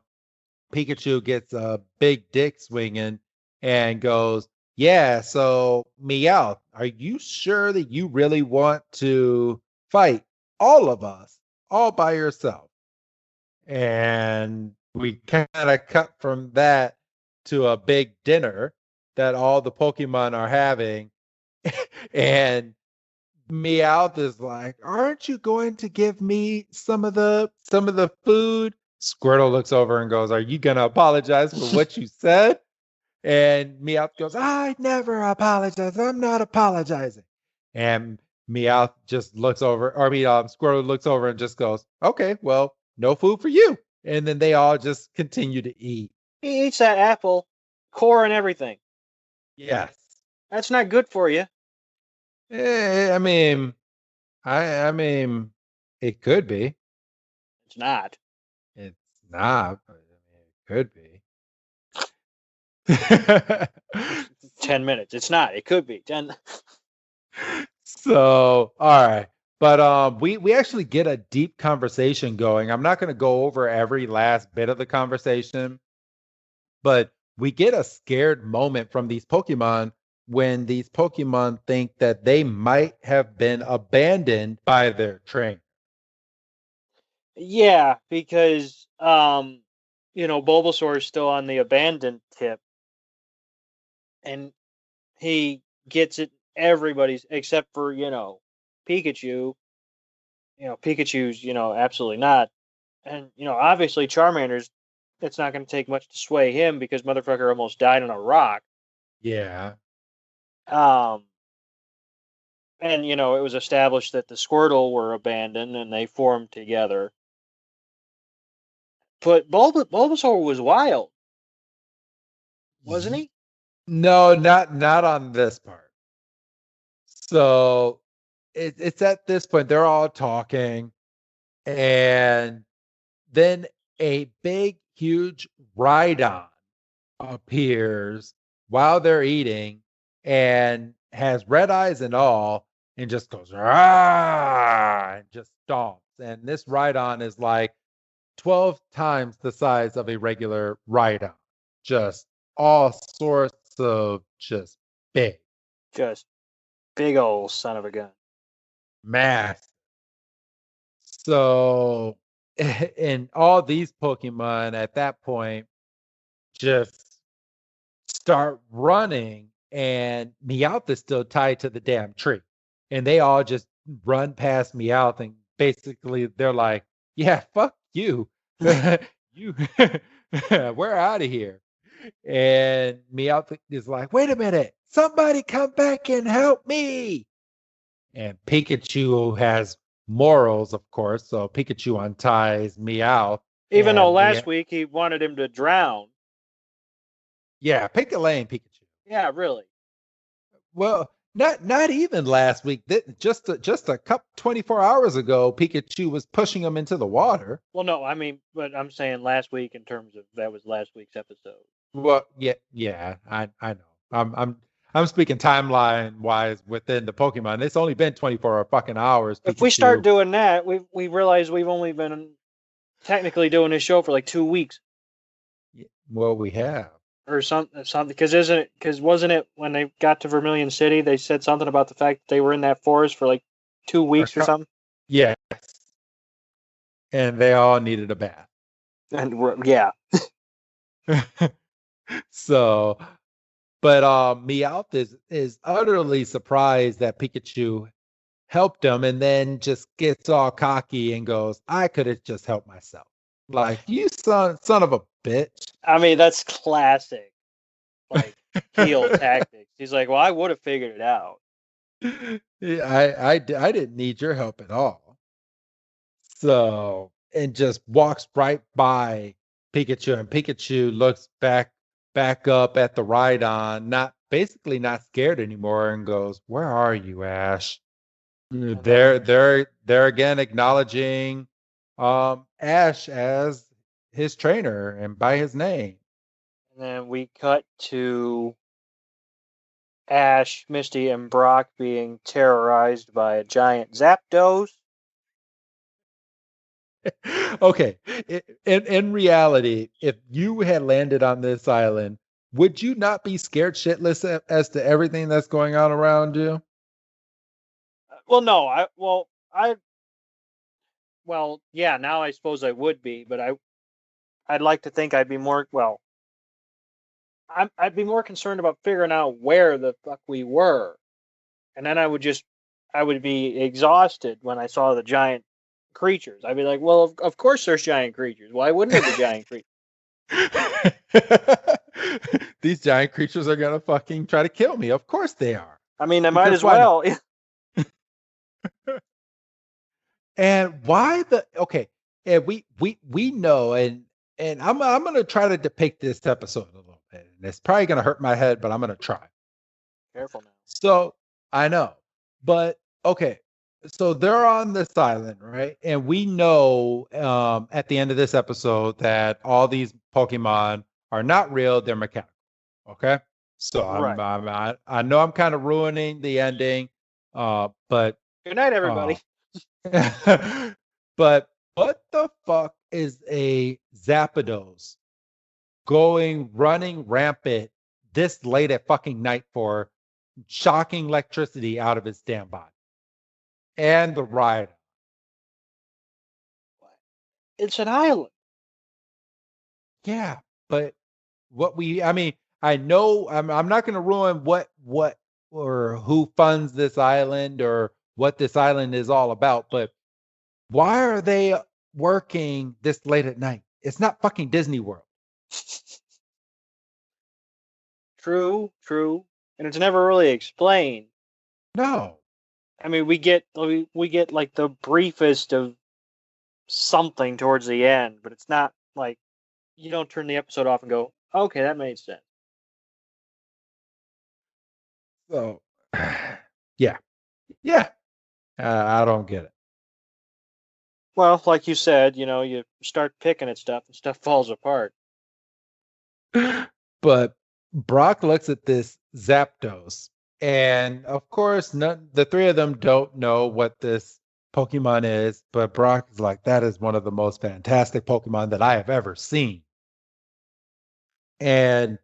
Speaker 1: Pikachu gets a big dick swinging and goes, "Yeah, so Meowth, are you sure that you really want to fight all of us all by yourself?" And we kind of cut from that to a big dinner that all the Pokemon are having. And Meowth is like, "Aren't you going to give me some of the food?" Squirtle looks over and goes, "Are you gonna apologize for what you said?" And Meowth goes, "I never apologize. I'm not apologizing." And Meowth just looks over, or I mean, Squirtle looks over and just goes, "Okay, well, no food for you." And then they all just continue to eat.
Speaker 2: He eats that apple, core and everything.
Speaker 1: Yes.
Speaker 2: That's not good for you.
Speaker 1: I mean, I mean, it could be.
Speaker 2: It's not.
Speaker 1: It's not, but I mean, it could be.
Speaker 2: 10 minutes. It's not. It could be 10.
Speaker 1: So, all right. But we actually get a deep conversation going. I'm not going to go over every last bit of the conversation, but we get a scared moment from these Pokemon when these Pokemon think that they might have been abandoned by their trainer.
Speaker 2: Yeah, because Bulbasaur is still on the abandoned tip, and he gets it. Everybody's except for Pikachu. Pikachu's absolutely not, and obviously Charmander's. It's not going to take much to sway him because motherfucker almost died on a rock.
Speaker 1: Yeah.
Speaker 2: Um, and it was established that the Squirtle were abandoned and they formed together. But Bulbasaur was wild, wasn't he?
Speaker 1: No, not on this part. So it's at this point they're all talking, and then a big, huge Rhydon appears while they're eating and has red eyes and all, and just goes ah and just stomps. And this Rhydon is like 12 times the size of a regular Rhydon, just all sorts of just big
Speaker 2: Just big old son of a gun.
Speaker 1: mass. So, and all these Pokemon at that point just start running, and Meowth is still tied to the damn tree. And they all just run past Meowth, and basically they're like, "Yeah, fuck you. You, we're out of here." And Meowth is like, "Wait a minute. Somebody come back and help me. And Pikachu has morals, of course. So Pikachu unties Meow.
Speaker 2: Even though
Speaker 1: And
Speaker 2: last week he wanted him to drown.
Speaker 1: Yeah, pick a lane, Pikachu.
Speaker 2: Yeah, really.
Speaker 1: Well, not even last week. Just a couple 24 hours ago, Pikachu was pushing him into the water.
Speaker 2: Well, no, I mean, but I'm saying last week in terms of that was last week's episode.
Speaker 1: Well, yeah, I know. I'm speaking timeline wise within the Pokemon. It's only been 24 fucking hours.
Speaker 2: If we
Speaker 1: Pikachu.
Speaker 2: start doing that, we realize we've only been technically doing this show for like 2 weeks.
Speaker 1: Well, we have.
Speaker 2: Or something, because wasn't it when they got to Vermilion City, they said something about the fact that they were in that forest for like 2 weeks or something?
Speaker 1: Yes. And they all needed a bath.
Speaker 2: And yeah.
Speaker 1: So, but Meowth is utterly surprised that Pikachu helped him, and then just gets all cocky and goes, "I could have just helped myself." Like, you son of a bitch.
Speaker 2: I mean, that's classic, like, heel tactics. He's like, well, I would have figured it out.
Speaker 1: I didn't need your help at all. So, and just walks right by Pikachu, and Pikachu looks back up at the Rhydon, basically not scared anymore, and goes, "Where are you, Ash?" They're again acknowledging Ash as his trainer and by his name.
Speaker 2: And then we cut to Ash, Misty, and Brock being terrorized by a giant Zapdos.
Speaker 1: Okay, in reality, if you had landed on this island, would you not be scared shitless as to everything that's going on around you?
Speaker 2: Well, no, yeah, now I suppose I would be, but I'd like to think I'd be more, I'd be more concerned about figuring out where the fuck we were. And then I would be exhausted when I saw the giant creatures. I'd be like, well, of course there's giant creatures. Why wouldn't there be giant creatures?
Speaker 1: These giant creatures are gonna fucking try to kill me. Of course they are.
Speaker 2: I mean, they might as well.
Speaker 1: And why okay? And we know, and I'm gonna try to depict this episode a little bit. And it's probably gonna hurt my head, but I'm gonna try.
Speaker 2: Careful now.
Speaker 1: So I know, but okay. So they're on this island, right? And we know at the end of this episode that all these Pokemon are not real; they're mechanical. Okay. So
Speaker 2: Right.
Speaker 1: I know I'm kind of ruining the ending, but
Speaker 2: Good night, everybody.
Speaker 1: but what the fuck is a Zapdos running rampant this late at fucking night for, shocking electricity out of his damn body? And the ride.
Speaker 2: It's an island.
Speaker 1: Yeah, but I know I'm not going to ruin what or who funds this island or what this island is all about, but why are they working this late at night? It's not fucking Disney World.
Speaker 2: True, and it's never really explained.
Speaker 1: No.
Speaker 2: I mean, we get like the briefest of something towards the end, but it's not like you don't turn the episode off and go, okay, that made sense.
Speaker 1: So, yeah. I don't get it.
Speaker 2: Well, like you said, you start picking at stuff and stuff falls apart.
Speaker 1: But Brock looks at this Zapdos, and of course, the three of them don't know what this Pokemon is, but Brock is like, that is one of the most fantastic Pokemon that I have ever seen. And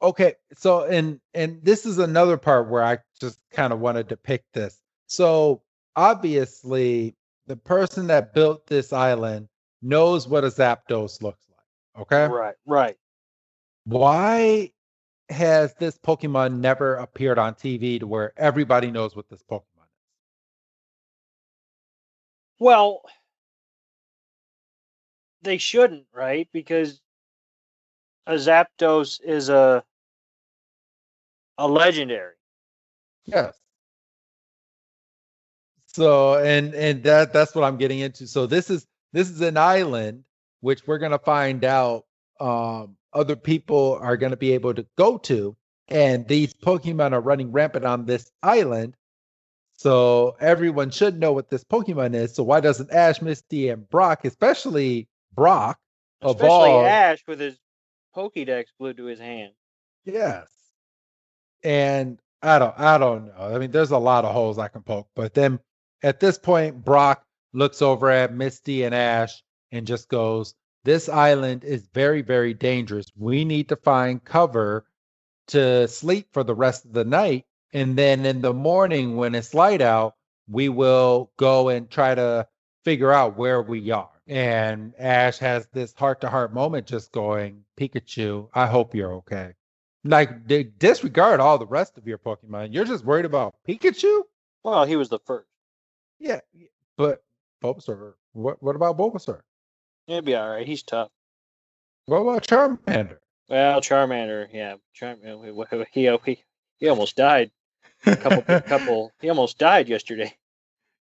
Speaker 1: okay, so and this is another part where I just kind of want to depict this. So obviously, the person that built this island knows what a Zapdos looks like. Okay,
Speaker 2: Right.
Speaker 1: why has this Pokemon never appeared on TV to where everybody knows what this Pokemon is?
Speaker 2: Well, they shouldn't, right? Because a Zapdos is A legendary.
Speaker 1: Yes. So and that's what I'm getting into. So this is an island which we're gonna find out other people are gonna be able to go to, and these Pokemon are running rampant on this island. So everyone should know what this Pokemon is. So why doesn't Ash, Misty, and Brock, especially Brock,
Speaker 2: Especially
Speaker 1: evolve?
Speaker 2: Ash with his Pokédex glued to his hand.
Speaker 1: Yes. And I don't know. I mean, there's a lot of holes I can poke. But then at this point, Brock looks over at Misty and Ash and just goes, "This island is very, very dangerous. We need to find cover to sleep for the rest of the night. And then in the morning, when it's light out, we will go and try to figure out where we are." And Ash has this heart to heart moment just going, "Pikachu, I hope you're okay." Like, disregard all the rest of your Pokemon. You're just worried about Pikachu?
Speaker 2: Well, he was the first.
Speaker 1: Yeah, but Bulbasaur. What about Bulbasaur?
Speaker 2: He'll be all right. He's tough.
Speaker 1: What about Charmander?
Speaker 2: Well, Charmander, yeah, he almost died. He almost died yesterday.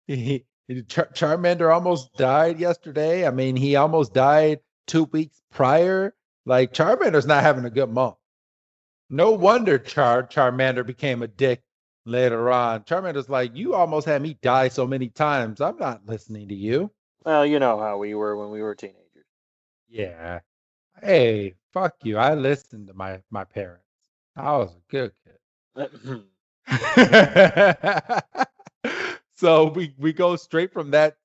Speaker 1: Charmander almost died yesterday. I mean, he almost died 2 weeks prior. Like, Charmander's not having a good month. No wonder Charmander became a dick later on. Charmander's like, "You almost had me die so many times. I'm not listening to you."
Speaker 2: Well, you know how we were when we were teenagers.
Speaker 1: Yeah. Hey, fuck you. I listened to my parents. I was a good kid. So we go straight from that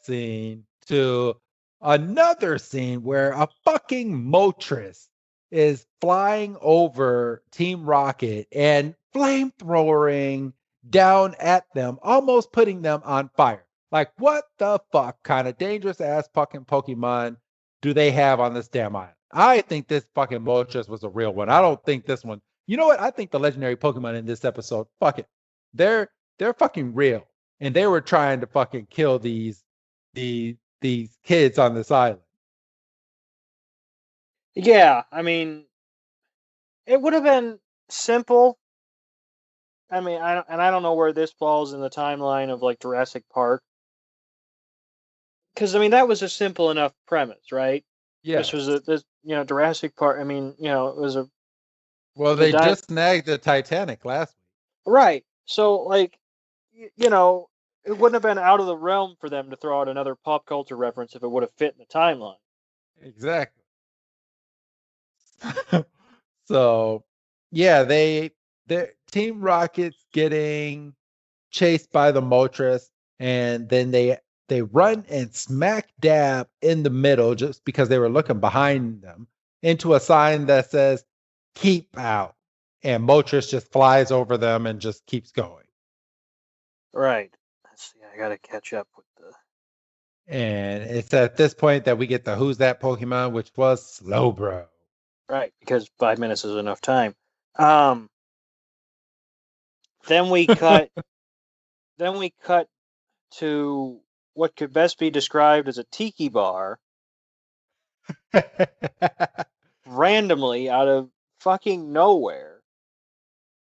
Speaker 1: scene to another scene where a fucking Moltres is flying over Team Rocket and flamethrowering down at them, almost putting them on fire. Like, what the fuck kind of dangerous ass fucking Pokemon do they have on this damn island? I think this fucking Moltres was a real one. I don't think this one. You know what? I think the legendary Pokemon in this episode, fuck it. They're fucking real. And they were trying to fucking kill these kids on this island.
Speaker 2: Yeah, I mean, it would have been simple. I mean, I don't know where this falls in the timeline of like Jurassic Park, because I mean that was a simple enough premise, right? This
Speaker 1: Yes.
Speaker 2: was this Jurassic Park. I mean, it was
Speaker 1: Well,
Speaker 2: the
Speaker 1: they just snagged the Titanic last week.
Speaker 2: right. So like, it wouldn't have been out of the realm for them to throw out another pop culture reference if it would have fit in the timeline.
Speaker 1: Exactly. So yeah, the Team Rocket's getting chased by the Moltres, and then they run and smack dab in the middle just because they were looking behind them into a sign that says "Keep out," and Moltres just flies over them and just keeps going.
Speaker 2: Right. Let's see. I gotta catch up with the.
Speaker 1: And it's at this point that we get the "Who's that Pokemon," which was Slowbro.
Speaker 2: Right, because 5 minutes is enough time. Um, then we cut. Then we cut to what could best be described as a tiki bar, randomly out of fucking nowhere.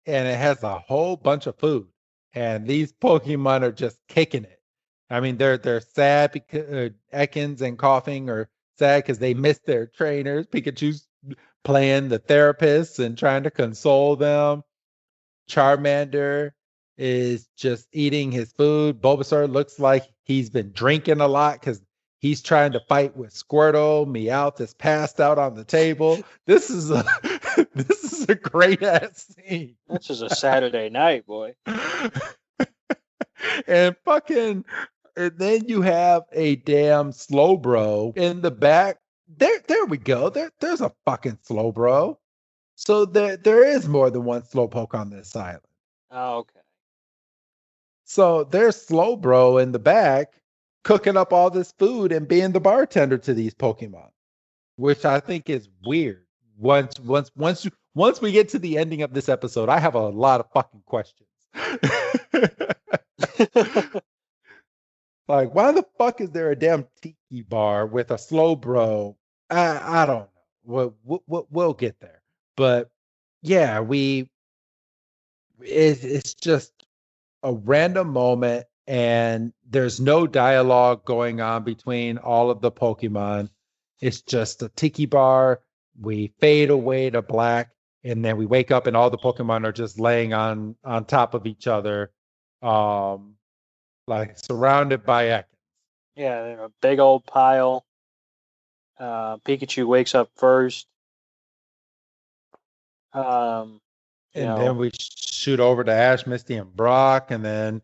Speaker 1: And it has a whole bunch of food, and these Pokemon are just kicking it. I mean, they're sad because Ekans and Coughing are sad because they missed their trainers. Pikachu's playing the therapist and trying to console them. Charmander is just eating his food. Bulbasaur looks like he's been drinking a lot because he's trying to fight with Squirtle. Meowth is passed out on the table. This is a this is a great ass scene.
Speaker 2: This is a Saturday night, boy.
Speaker 1: And fucking, and then you have a damn Slowbro in the back. There we go. There's a fucking Slowbro. So there is more than one Slowpoke on this island.
Speaker 2: Oh, okay.
Speaker 1: So there's Slowbro in the back cooking up all this food and being the bartender to these Pokemon, which I think is weird. Once we get to the ending of this episode, I have a lot of fucking questions. Like, why the fuck is there a damn tiki bar with a Slowbro? I don't know. We'll get there. But yeah, it's just a random moment, and there's no dialogue going on between all of the Pokemon. It's just a tiki bar. We fade away to black, and then we wake up, and all the Pokemon are just laying on top of each other, um, like surrounded by Ekans.
Speaker 2: Yeah, a big old pile. Pikachu wakes up first. You
Speaker 1: And
Speaker 2: know,
Speaker 1: then we shoot over to Ash, Misty, and Brock, and then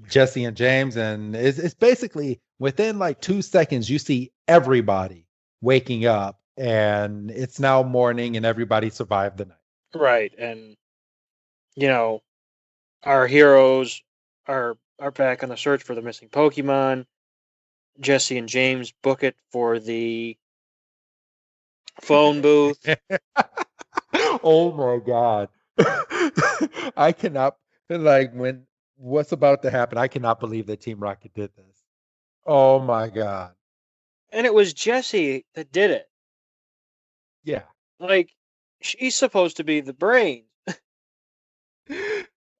Speaker 1: Jesse and James, and it's basically within like 2 seconds you see everybody waking up, and it's now morning, and everybody survived the night.
Speaker 2: right, and you know, our heroes are back on the search for the missing Pokemon. Jesse and James book it for the phone booth.
Speaker 1: Oh my god. I cannot, like, when what's about to happen, I cannot believe that Team Rocket did this. Oh my god.
Speaker 2: And it was Jesse that did it.
Speaker 1: Yeah.
Speaker 2: Like, she's supposed to be the brain.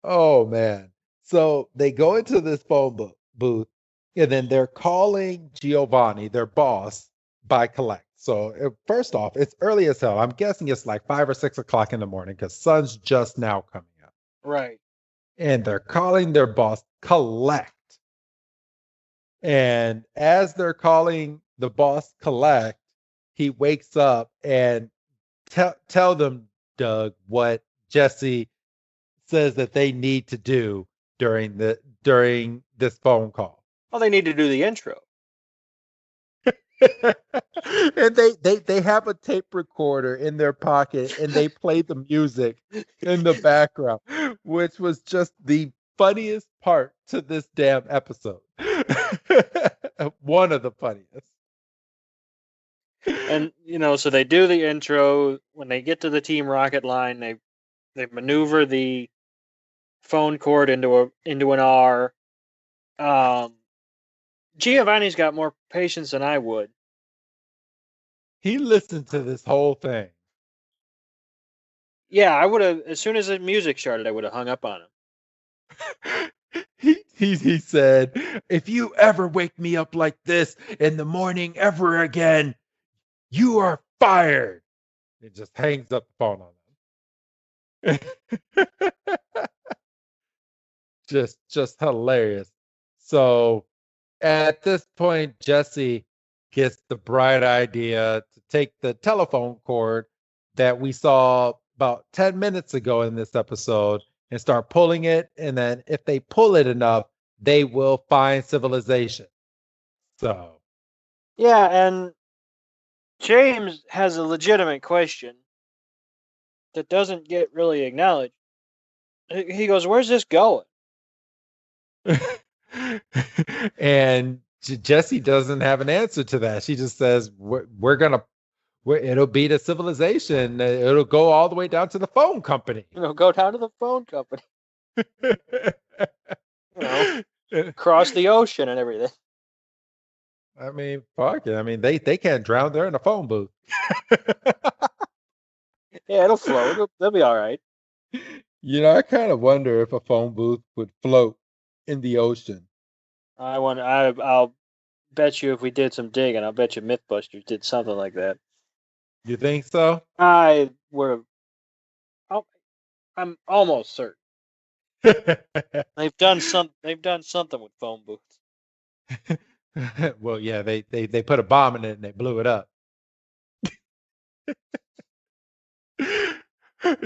Speaker 1: Oh man. So they go into this booth, and then they're calling Giovanni, their boss, by collect. So first off, it's early as hell. I'm guessing it's like 5 or 6 o'clock in the morning because sun's just now coming up.
Speaker 2: Right.
Speaker 1: And they're calling their boss collect. And as they're calling the boss collect, he wakes up and tell them, Doug, what Jesse says that they need to do during this phone call.
Speaker 2: Well, they need to do the intro.
Speaker 1: And they have a tape recorder in their pocket, and they play the music in the background, which was just the funniest part to this damn episode. One of the funniest.
Speaker 2: And so they do the intro. When they get to the Team Rocket line, they maneuver the phone cord into an R. Giovanni's got more patience than I would.
Speaker 1: He listened to this whole thing.
Speaker 2: Yeah, I would have. As soon as the music started, I would have hung up on him.
Speaker 1: He said, "If you ever wake me up like this in the morning ever again, you are fired." It just hangs up the phone on them. Just hilarious. So at this point, Jesse gets the bright idea to take the telephone cord that we saw about 10 minutes ago in this episode and start pulling it. And then if they pull it enough, they will find civilization. So,
Speaker 2: Yeah, and James has a legitimate question that doesn't get really acknowledged. He goes, "Where's this going?"
Speaker 1: and Jesse doesn't have an answer to that. She just says, we're going to, it'll be the civilization. It'll go all the way down to the phone company.
Speaker 2: Go down to the phone company. Cross the ocean and everything.
Speaker 1: I mean, fuck it. I mean, they can't drown. They're in a phone booth.
Speaker 2: Yeah, it'll float. They'll be all right.
Speaker 1: I kind of wonder if a phone booth would float in the ocean.
Speaker 2: I'll bet you if we did some digging, I'll bet you MythBusters did something like that.
Speaker 1: You think so?
Speaker 2: I would have. I'm almost certain they've done something with phone booths.
Speaker 1: Well, yeah, they put a bomb in it and they blew it up.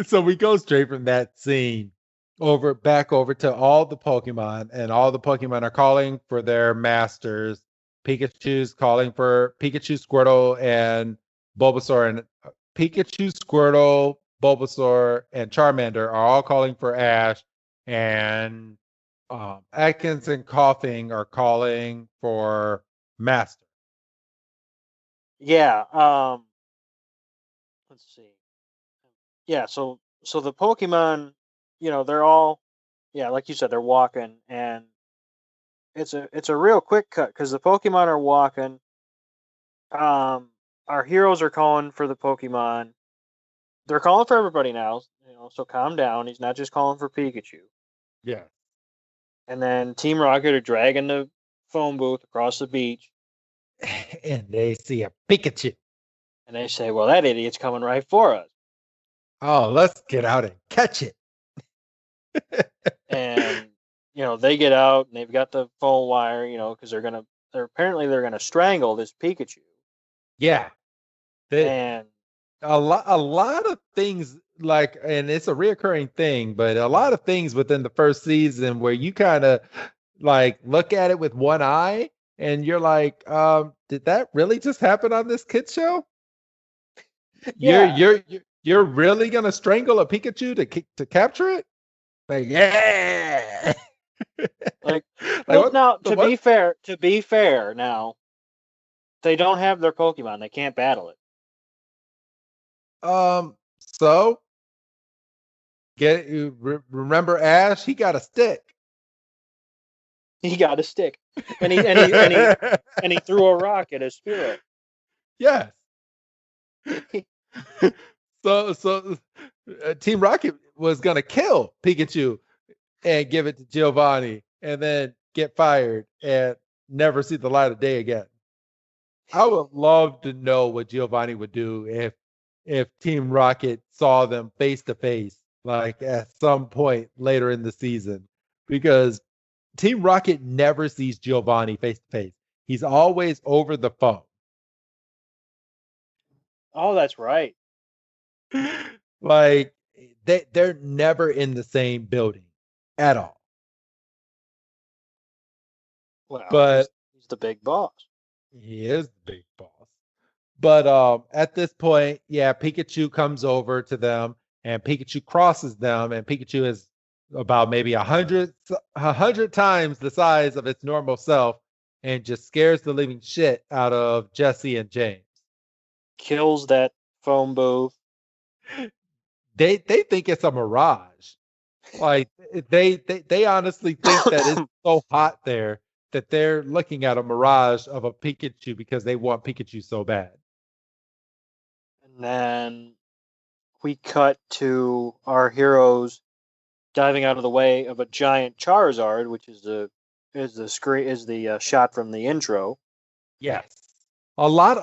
Speaker 1: So we go straight from that scene back over to all the Pokemon, and all the Pokemon are calling for their masters. Pikachu's calling for Pikachu, Squirtle, and Bulbasaur, and Pikachu, Squirtle, Bulbasaur, and Charmander are all calling for Ash, and Atkins and Coughing are calling for Master.
Speaker 2: Yeah. Let's see. Yeah. So the Pokemon, they're all, yeah, like you said, they're walking, and it's a real quick cut because the Pokemon are walking. Our heroes are calling for the Pokemon. they're calling for everybody now. So calm down. He's not just calling for Pikachu.
Speaker 1: Yeah.
Speaker 2: And then Team Rocket are dragging the phone booth across the beach,
Speaker 1: And they see a Pikachu.
Speaker 2: and they say, "Well, that idiot's coming right for us."
Speaker 1: Oh, let's get out and catch it.
Speaker 2: And they get out and they've got the phone wire, because they're gonna strangle this Pikachu.
Speaker 1: Yeah.
Speaker 2: And
Speaker 1: a lot of things, like, and it's a reoccurring thing, but a lot of things within the first season where you kind of like look at it with one eye and you're like, did that really just happen on this kid show?
Speaker 2: yeah,
Speaker 1: You're really gonna strangle a Pikachu to capture it? Like, yeah.
Speaker 2: like,
Speaker 1: Like,
Speaker 2: well,
Speaker 1: what?
Speaker 2: now
Speaker 1: So what?
Speaker 2: to be fair, now they don't have their Pokemon; they can't battle it.
Speaker 1: So remember Ash? He got a stick.
Speaker 2: He got a stick, and he threw a rock at a Spearow.
Speaker 1: Yes. So Team Rocket was gonna kill Pikachu and give it to Giovanni, and then get fired and never see the light of day again. I would love to know what Giovanni would do if Team Rocket saw them face to face, like at some point later in the season, because Team Rocket never sees Giovanni face to face. He's always over the phone.
Speaker 2: Oh, that's right.
Speaker 1: Like they're never in the same building at all.
Speaker 2: Well,
Speaker 1: But
Speaker 2: he's the big boss.
Speaker 1: he is the big boss. But at this point, yeah, Pikachu comes over to them and Pikachu crosses them, and Pikachu is about maybe 100 times the size of its normal self and just scares the living shit out of Jesse and James.
Speaker 2: Kills that phone booth.
Speaker 1: They think it's a mirage. Like they honestly think that it's so hot there that they're looking at a mirage of a Pikachu because they want Pikachu so bad.
Speaker 2: And then we cut to our heroes diving out of the way of a giant Charizard, which is the shot from the intro.
Speaker 1: Yes. A lot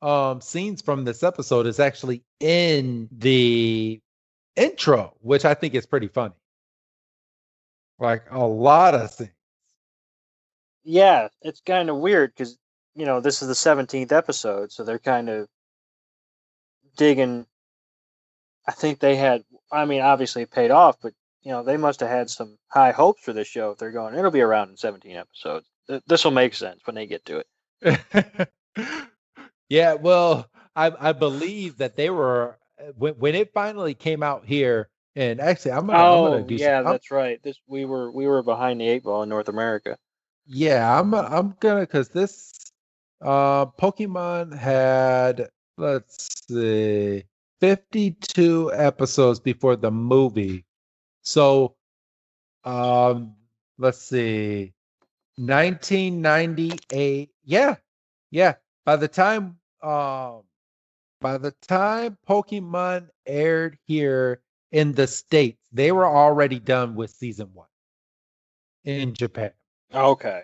Speaker 1: of scenes from this episode is actually in the intro, which I think is pretty funny. Like a lot of scenes.
Speaker 2: Yeah, it's kind of weird because this is the 17th episode, so they're kind of digging. I think they had. I mean, obviously it paid off, but they must have had some high hopes for this show. If they're going, it'll be around in 17 episodes. This will make sense when they get to it.
Speaker 1: Yeah, well, I believe that they were when it finally came out here, and actually I'm gonna do some.
Speaker 2: Yeah, that's right. We were behind the eight ball in North America.
Speaker 1: Yeah, I'm gonna, because this Pokemon had, let's see, 52 episodes before the movie. So um let's see, 1998. Yeah. Yeah. By the time Pokemon aired here in the States, they were already done with season 1 in Japan.
Speaker 2: Okay.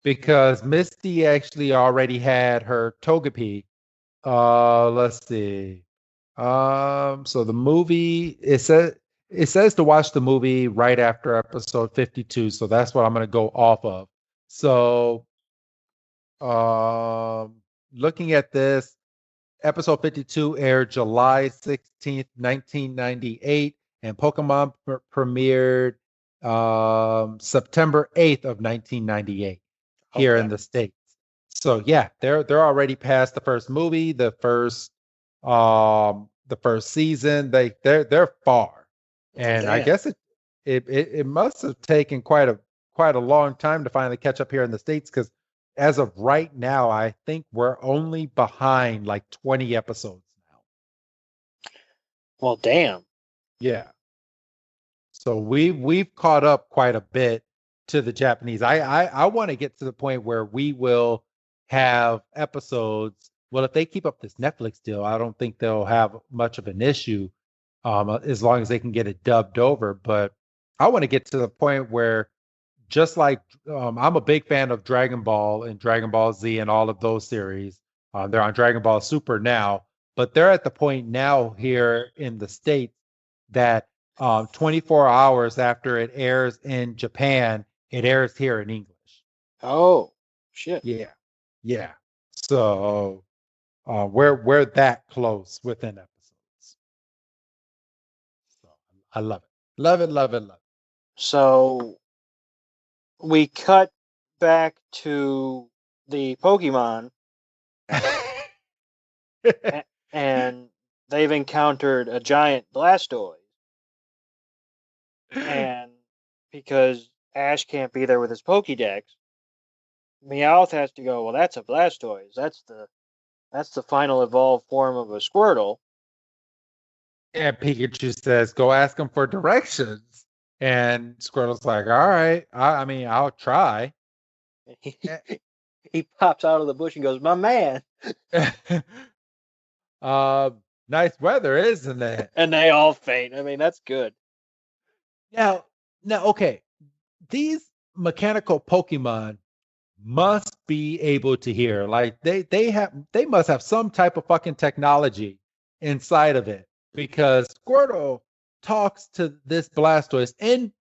Speaker 1: Because Misty actually already had her Togepi. Let's see. So the movie, it says to watch the movie right after episode 52, so that's what I'm gonna go off of. So, looking at this, episode 52 aired July 16th, 1998, and Pokemon premiered September 8th of 1998 here in the States. So yeah, they're already past the first movie, the first season. They're far. And I guess it must have taken quite a long time to finally catch up here in the States, because as of right now, I think we're only behind like 20 episodes now.
Speaker 2: Well, damn.
Speaker 1: Yeah. So we've caught up quite a bit to the Japanese. I want to get to the point where we will have episodes well, if they keep up this Netflix deal, I don't think they'll have much of an issue, as long as they can get it dubbed over. But I want to get to the point where, just like I'm a big fan of Dragon Ball and Dragon Ball Z and all of those series. They're on Dragon Ball Super now, but they're at the point now here in the States that 24 hours after it airs in Japan, it airs here in English.
Speaker 2: Oh, shit.
Speaker 1: Yeah, yeah. So we're that close within episodes. So I love it, love it, love it, love
Speaker 2: So we cut back to the Pokemon,
Speaker 1: it.
Speaker 2: and they've encountered a giant Blastoise. And because Ash can't be there with his Pokédex, Meowth has to go, well, that's a Blastoise. That's the final evolved form of a Squirtle.
Speaker 1: And Pikachu says, "Go ask him for directions." And Squirtle's like, "All right, I mean, I'll try."
Speaker 2: He, he pops out of the bush and goes, my man.
Speaker 1: uh, nice weather, isn't it?
Speaker 2: And they all faint. I mean, that's good.
Speaker 1: Now, okay. These mechanical Pokemon must be able to hear. Like they must have some type of fucking technology inside of it, because Squirtle talks to this Blastoise in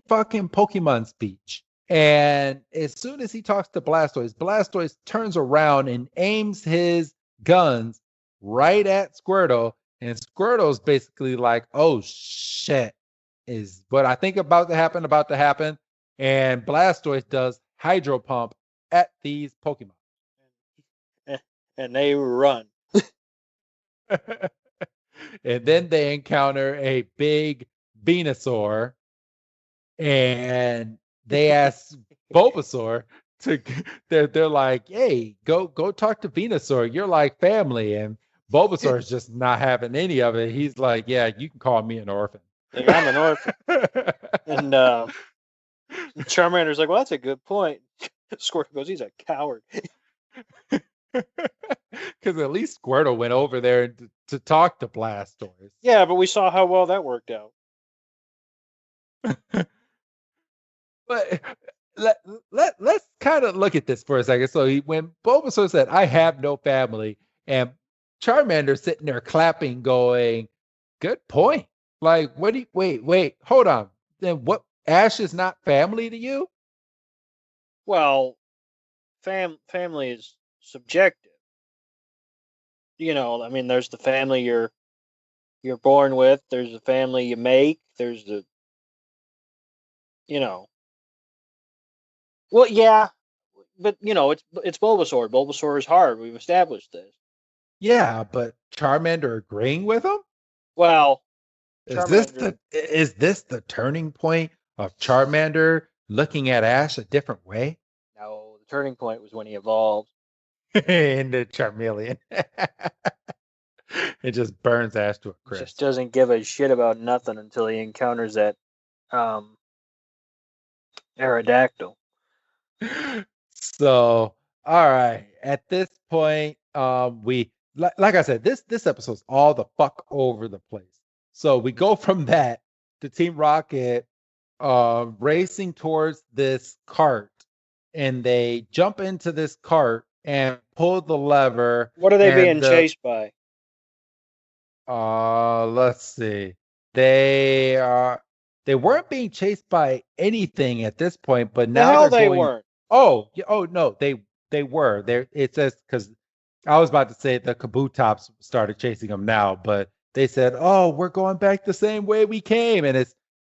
Speaker 1: fucking Pokemon speech. And as soon as he talks to Blastoise, Blastoise turns around and aims his guns right at Squirtle. And Squirtle's basically like, oh shit, is what I think about to happen. And Blastoise does Hydro Pump at these Pokemon.
Speaker 2: And they run.
Speaker 1: And then they encounter a big Venusaur, and they ask Bulbasaur to. They're like, "Hey, go talk to Venusaur. You're like family." And Bulbasaur is just not having any of it. He's like, "Yeah, you can call me an orphan."
Speaker 2: Like, I'm an orphan. And Charmander's like, well, that's a good point. Squirtle goes, he's a coward.
Speaker 1: Because at least Squirtle went over there to talk to Blastoise.
Speaker 2: Yeah, but we saw how well that worked out.
Speaker 1: But let's kind of look at this for a second. So when Bulbasaur said, "I have no family," and Charmander's sitting there clapping, going, "Good point." Like, what do you wait, hold on. Then what? Ash is not family to you?
Speaker 2: Well, family is subjective. You know, I mean, there's the family you're born with. There's the family you make. There's the, you know. Well, yeah, but it's Bulbasaur. Bulbasaur is hard. We've established this.
Speaker 1: Yeah, but Charmander agreeing with him?
Speaker 2: Well,
Speaker 1: Charmander... is this the turning point of Charmander looking at Ash a different way?
Speaker 2: No, the turning point was when he evolved
Speaker 1: into Charmeleon. It just burns Ash to a crisp.
Speaker 2: Just doesn't give a shit about nothing until he encounters that Aerodactyl.
Speaker 1: So, all right. At this point, we like I said, this episode's all the fuck over the place. So we go from that to Team Rocket racing towards this cart, and they jump into this cart and pull the lever.
Speaker 2: What are they being chased by?
Speaker 1: Let's see. They weren't being chased by anything at this point, but now
Speaker 2: they weren't.
Speaker 1: Oh no, they were. There it says, because I was about to say the Kabutops started chasing them now, but they said, "Oh, we're going back the same way we came,"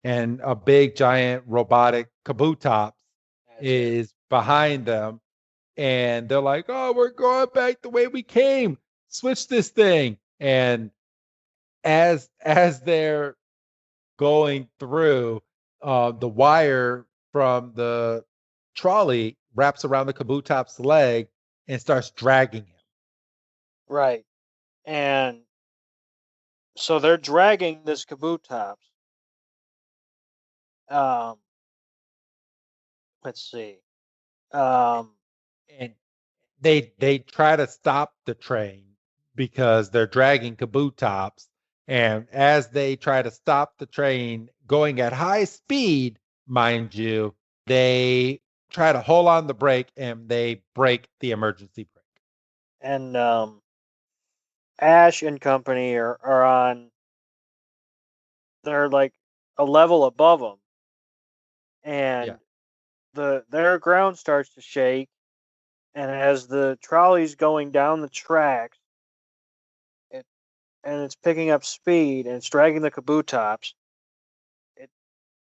Speaker 1: and a big giant robotic Kabutops is behind them, and they're like, "Oh, we're going back the way we came. Switch this thing." And as they're going through, the wire from the trolley wraps around the Kabutop's leg and starts dragging him.
Speaker 2: Right. And so they're dragging this Kabutops. Let's see.
Speaker 1: And they try to stop the train because they're dragging Kabutops, and as they try to stop the train going at high speed, mind you, they try to hold on the brake and they break the emergency brake.
Speaker 2: And Ash and company are on. They're like a level above them, and their ground starts to shake. And as the trolley's going down the tracks, and it's picking up speed and it's dragging the Kabutops, it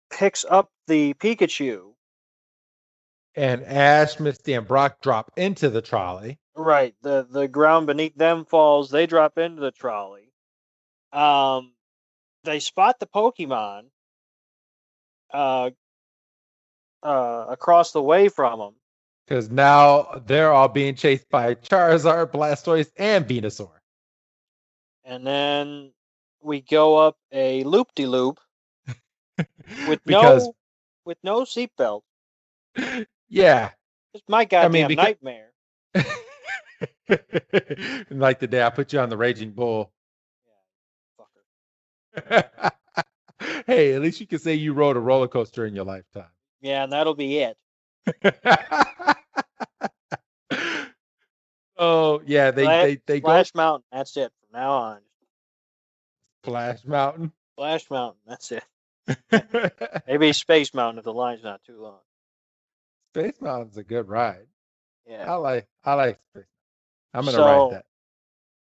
Speaker 2: picks up the Pikachu.
Speaker 1: And Ash, Misty, and Brock drop into the trolley.
Speaker 2: Right, the ground beneath them falls. They drop into the trolley. They spot the Pokemon across the way from them.
Speaker 1: Because now they're all being chased by Charizard, Blastoise, and Venusaur.
Speaker 2: And then we go up a loop-de-loop with
Speaker 1: because,
Speaker 2: no seatbelt.
Speaker 1: Yeah.
Speaker 2: It's my goddamn nightmare.
Speaker 1: Like the day I put you on the Raging Bull.
Speaker 2: Yeah, fucker.
Speaker 1: Hey, at least you can say you rode a roller coaster in your lifetime.
Speaker 2: Yeah, and that'll be it.
Speaker 1: Oh, yeah, they
Speaker 2: Splash Mountain, that's it from now on.
Speaker 1: Splash Mountain?
Speaker 2: Splash Mountain, that's it. Maybe Space Mountain if the line's not too long.
Speaker 1: Space Mountain's a good ride.
Speaker 2: Yeah.
Speaker 1: I like Space Mountain. I'm going to ride that.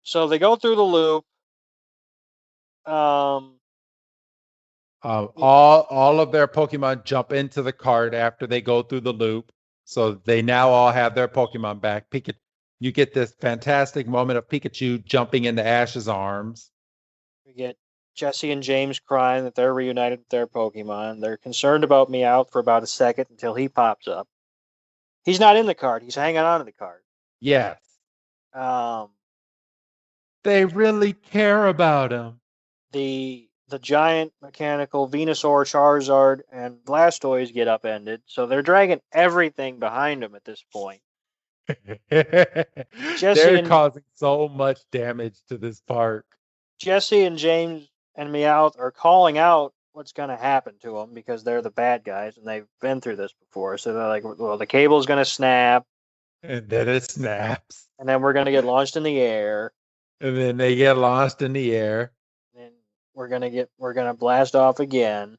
Speaker 2: So they go through the loop.
Speaker 1: All of their Pokemon jump into the cart after they go through the loop. So they now all have their Pokemon back. You get this fantastic moment of Pikachu jumping into Ash's arms.
Speaker 2: We get Jesse and James crying that they're reunited with their Pokemon. They're concerned about Meowth for about a second until he pops up. He's not in the cart. He's hanging on to the cart.
Speaker 1: Yes. They really care about him.
Speaker 2: The giant mechanical Venusaur, Charizard, and Blastoise get upended, so they're dragging everything behind them at this point.
Speaker 1: They're causing so much damage to this park.
Speaker 2: Jesse and James and Meowth are calling out what's going to happen to them because they're the bad guys and they've been through this before. So they're like, well, the cable's going to snap.
Speaker 1: And then it snaps.
Speaker 2: And then we're going to get launched in the air.
Speaker 1: And then they get launched in the air.
Speaker 2: And we're going to blast off again.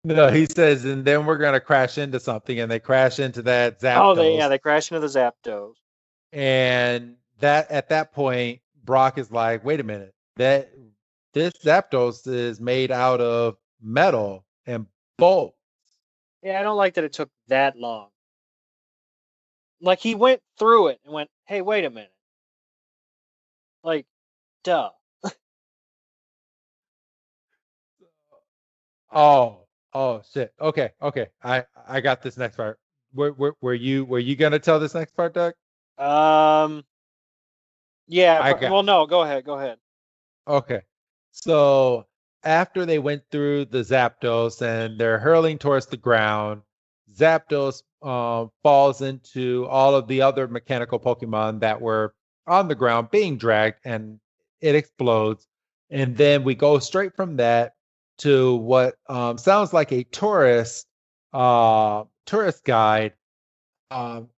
Speaker 1: No, he says, and then we're going to crash into something, and they crash into that Zapdos.
Speaker 2: Oh, they crash into the Zapdos.
Speaker 1: And at that point, Brock is like, wait a minute, this Zapdos is made out of metal and bolts.
Speaker 2: Yeah, I don't like that it took that long. Like, he went through it and went, hey, wait a minute. Like, duh.
Speaker 1: Oh shit. Okay. I got this next part. Were you gonna tell this next part, Doug?
Speaker 2: Yeah. No. Go ahead.
Speaker 1: Okay. So after they went through the Zapdos and they're hurling towards the ground, Zapdos falls into all of the other mechanical Pokemon that were on the ground being dragged, and it explodes. And then we go straight from that to what sounds like a tourist guide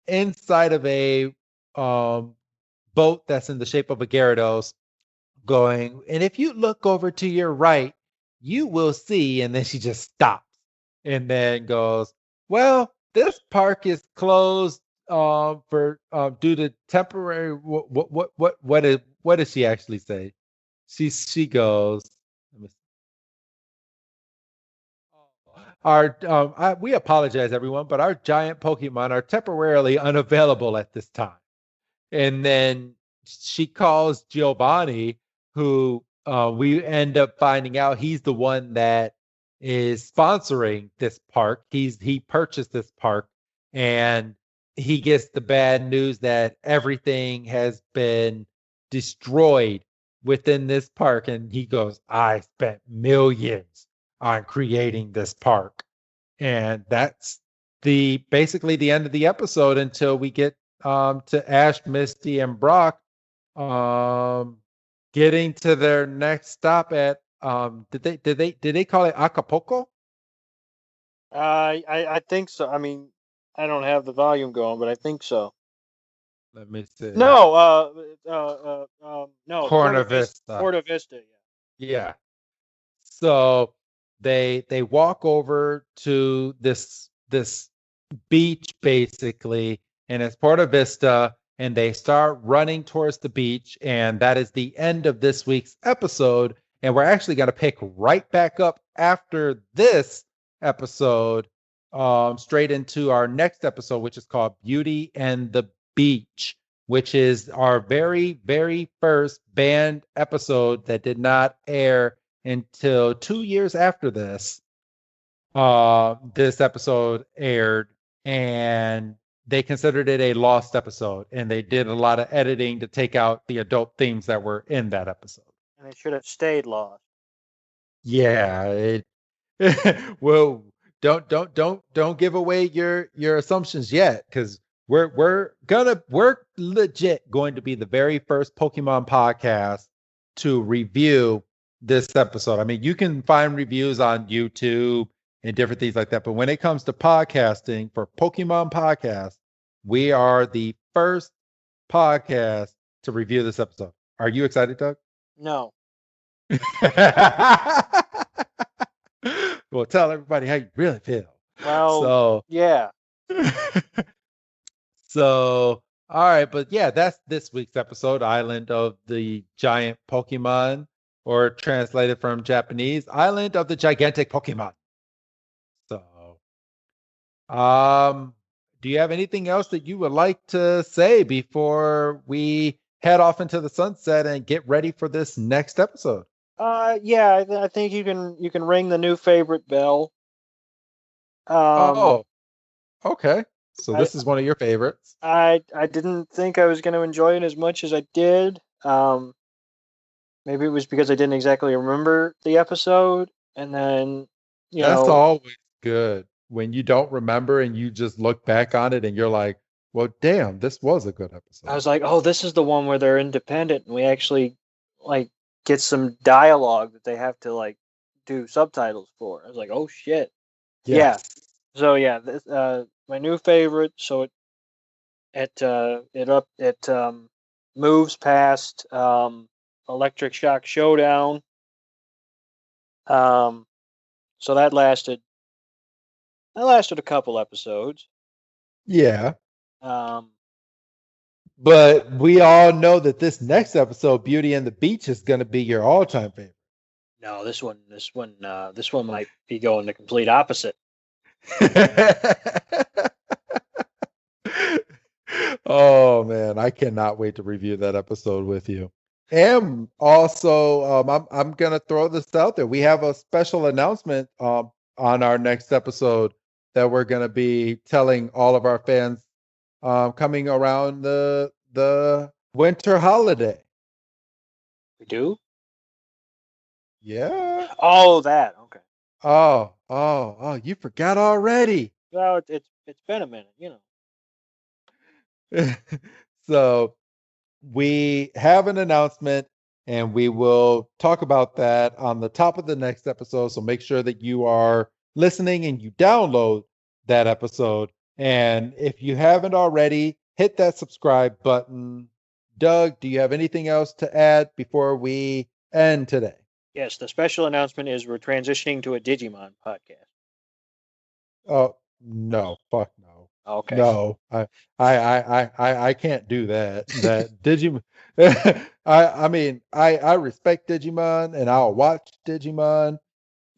Speaker 1: inside of a boat that's in the shape of a Gyarados going, and if you look over to your right, you will see, and then she just stops and then goes, well, this park is closed for due to temporary what does she actually say? She goes, we apologize, everyone, but our giant Pokemon are temporarily unavailable at this time. And then she calls Giovanni, who we end up finding out he's the one that is sponsoring this park. He purchased this park, and he gets the bad news that everything has been destroyed within this park. And he goes, I spent millions on creating this park. And that's basically the end of the episode until we get to Ash, Misty, and Brock getting to their next stop at did they call it Acapulco?
Speaker 2: I think so. I mean, I don't have the volume going, but I think so.
Speaker 1: Let me see.
Speaker 2: No, no,
Speaker 1: Corner Vista.
Speaker 2: Porta Vista.
Speaker 1: Yeah. So they walk over to this beach basically, and it's Porta Vista, and they start running towards the beach, and that is the end of this week's episode. And we're actually going to pick right back up after this episode, straight into our next episode, which is called Beauty and the Beach, which is our very, very first banned episode that did not air until 2 years after this. This episode aired, and they considered it a lost episode, and they did a lot of editing to take out the adult themes that were in that episode.
Speaker 2: And it should have stayed lost.
Speaker 1: Yeah, well, don't give away your assumptions yet, because we're legit going to be the very first Pokemon podcast to review this episode. I mean, you can find reviews on YouTube and different things like that, but when it comes to podcasting for Pokemon podcast, we are the first podcast to review this episode. Are you excited, Doug?
Speaker 2: No.
Speaker 1: Well, tell everybody how you really feel.
Speaker 2: Well,
Speaker 1: so
Speaker 2: yeah.
Speaker 1: So, all right, but yeah, that's this week's episode, Island of the Giant Pokemon, or translated from Japanese, Island of the Gigantic Pokemon. So, do you have anything else that you would like to say before we head off into the sunset and get ready for this next episode?
Speaker 2: Yeah, I think you can ring the new favorite bell.
Speaker 1: Oh, okay. So this is one of your favorites.
Speaker 2: I didn't think I was going to enjoy it as much as I did. Maybe it was because I didn't exactly remember the episode, and then
Speaker 1: That's always good when you don't remember and you just look back on it and you're like, well, damn, this was a good episode.
Speaker 2: I was like, oh, this is the one where they're independent and we actually like get some dialogue that they have to like do subtitles for. I was like, oh shit.
Speaker 1: Yes.
Speaker 2: Yeah. So yeah, this, my new favorite. So it moves past Electric Shock Showdown. So that lasted a couple episodes.
Speaker 1: Yeah.
Speaker 2: Um,
Speaker 1: but we all know that this next episode, Beauty and the Beach, is going to be your all-time favorite.
Speaker 2: No, this one might be going the complete opposite.
Speaker 1: Oh man, I cannot wait to review that episode with you. And also, I'm gonna throw this out there. We have a special announcement on our next episode that we're gonna be telling all of our fans coming around the winter holiday.
Speaker 2: We do?
Speaker 1: Yeah.
Speaker 2: Oh, that. Okay.
Speaker 1: Oh, you forgot already.
Speaker 2: Well, it's been a minute,
Speaker 1: So we have an announcement, and we will talk about that on the top of the next episode. So make sure that you are listening and you download that episode. And if you haven't already, hit that subscribe button. Doug, do you have anything else to add before we end today?
Speaker 2: Yes, the special announcement is we're transitioning to a Digimon podcast.
Speaker 1: Oh, no, fuck no.
Speaker 2: Okay.
Speaker 1: No, I can't do that. That Digimon. I mean, I respect Digimon and I'll watch Digimon,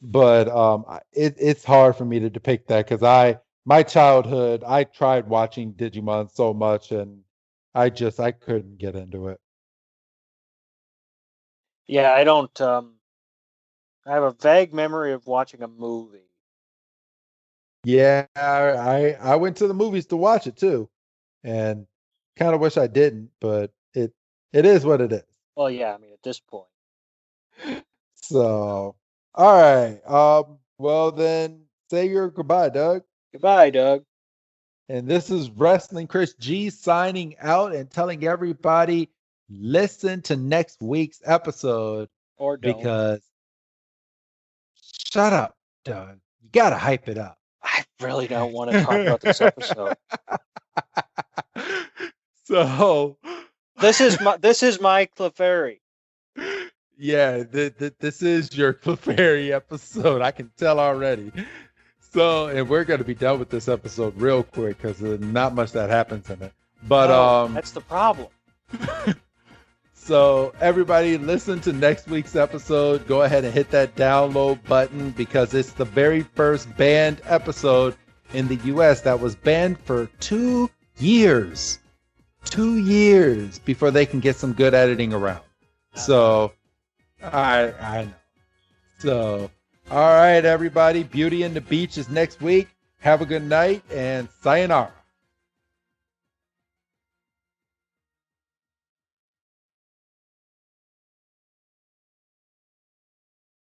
Speaker 1: but it's hard for me to depict that because my childhood I tried watching Digimon so much and I couldn't get into it.
Speaker 2: Yeah, I don't. I have a vague memory of watching a movie.
Speaker 1: Yeah, I went to the movies to watch it too, and kind of wish I didn't, but it is what it is.
Speaker 2: Well, yeah, I mean at this point.
Speaker 1: So, all right. Well then, say your goodbye, Doug.
Speaker 2: Goodbye, Doug.
Speaker 1: And this is Wrestling Chris G signing out and telling everybody listen to next week's episode.
Speaker 2: Or don't.
Speaker 1: Because shut up, Doug. You got to hype it up.
Speaker 2: I really don't want to talk about this episode.
Speaker 1: So
Speaker 2: this is my Clefairy.
Speaker 1: Yeah, this is your Clefairy episode. I can tell already. So, and we're going to be done with this episode real quick because there's not much that happens in it. But
Speaker 2: that's the problem.
Speaker 1: So everybody listen to next week's episode. Go ahead and hit that download button because it's the very first banned episode in the US that was banned for 2 years. 2 years before they can get some good editing around. So I know. So all right, everybody. Beauty and the Beach is next week. Have a good night and sayonara.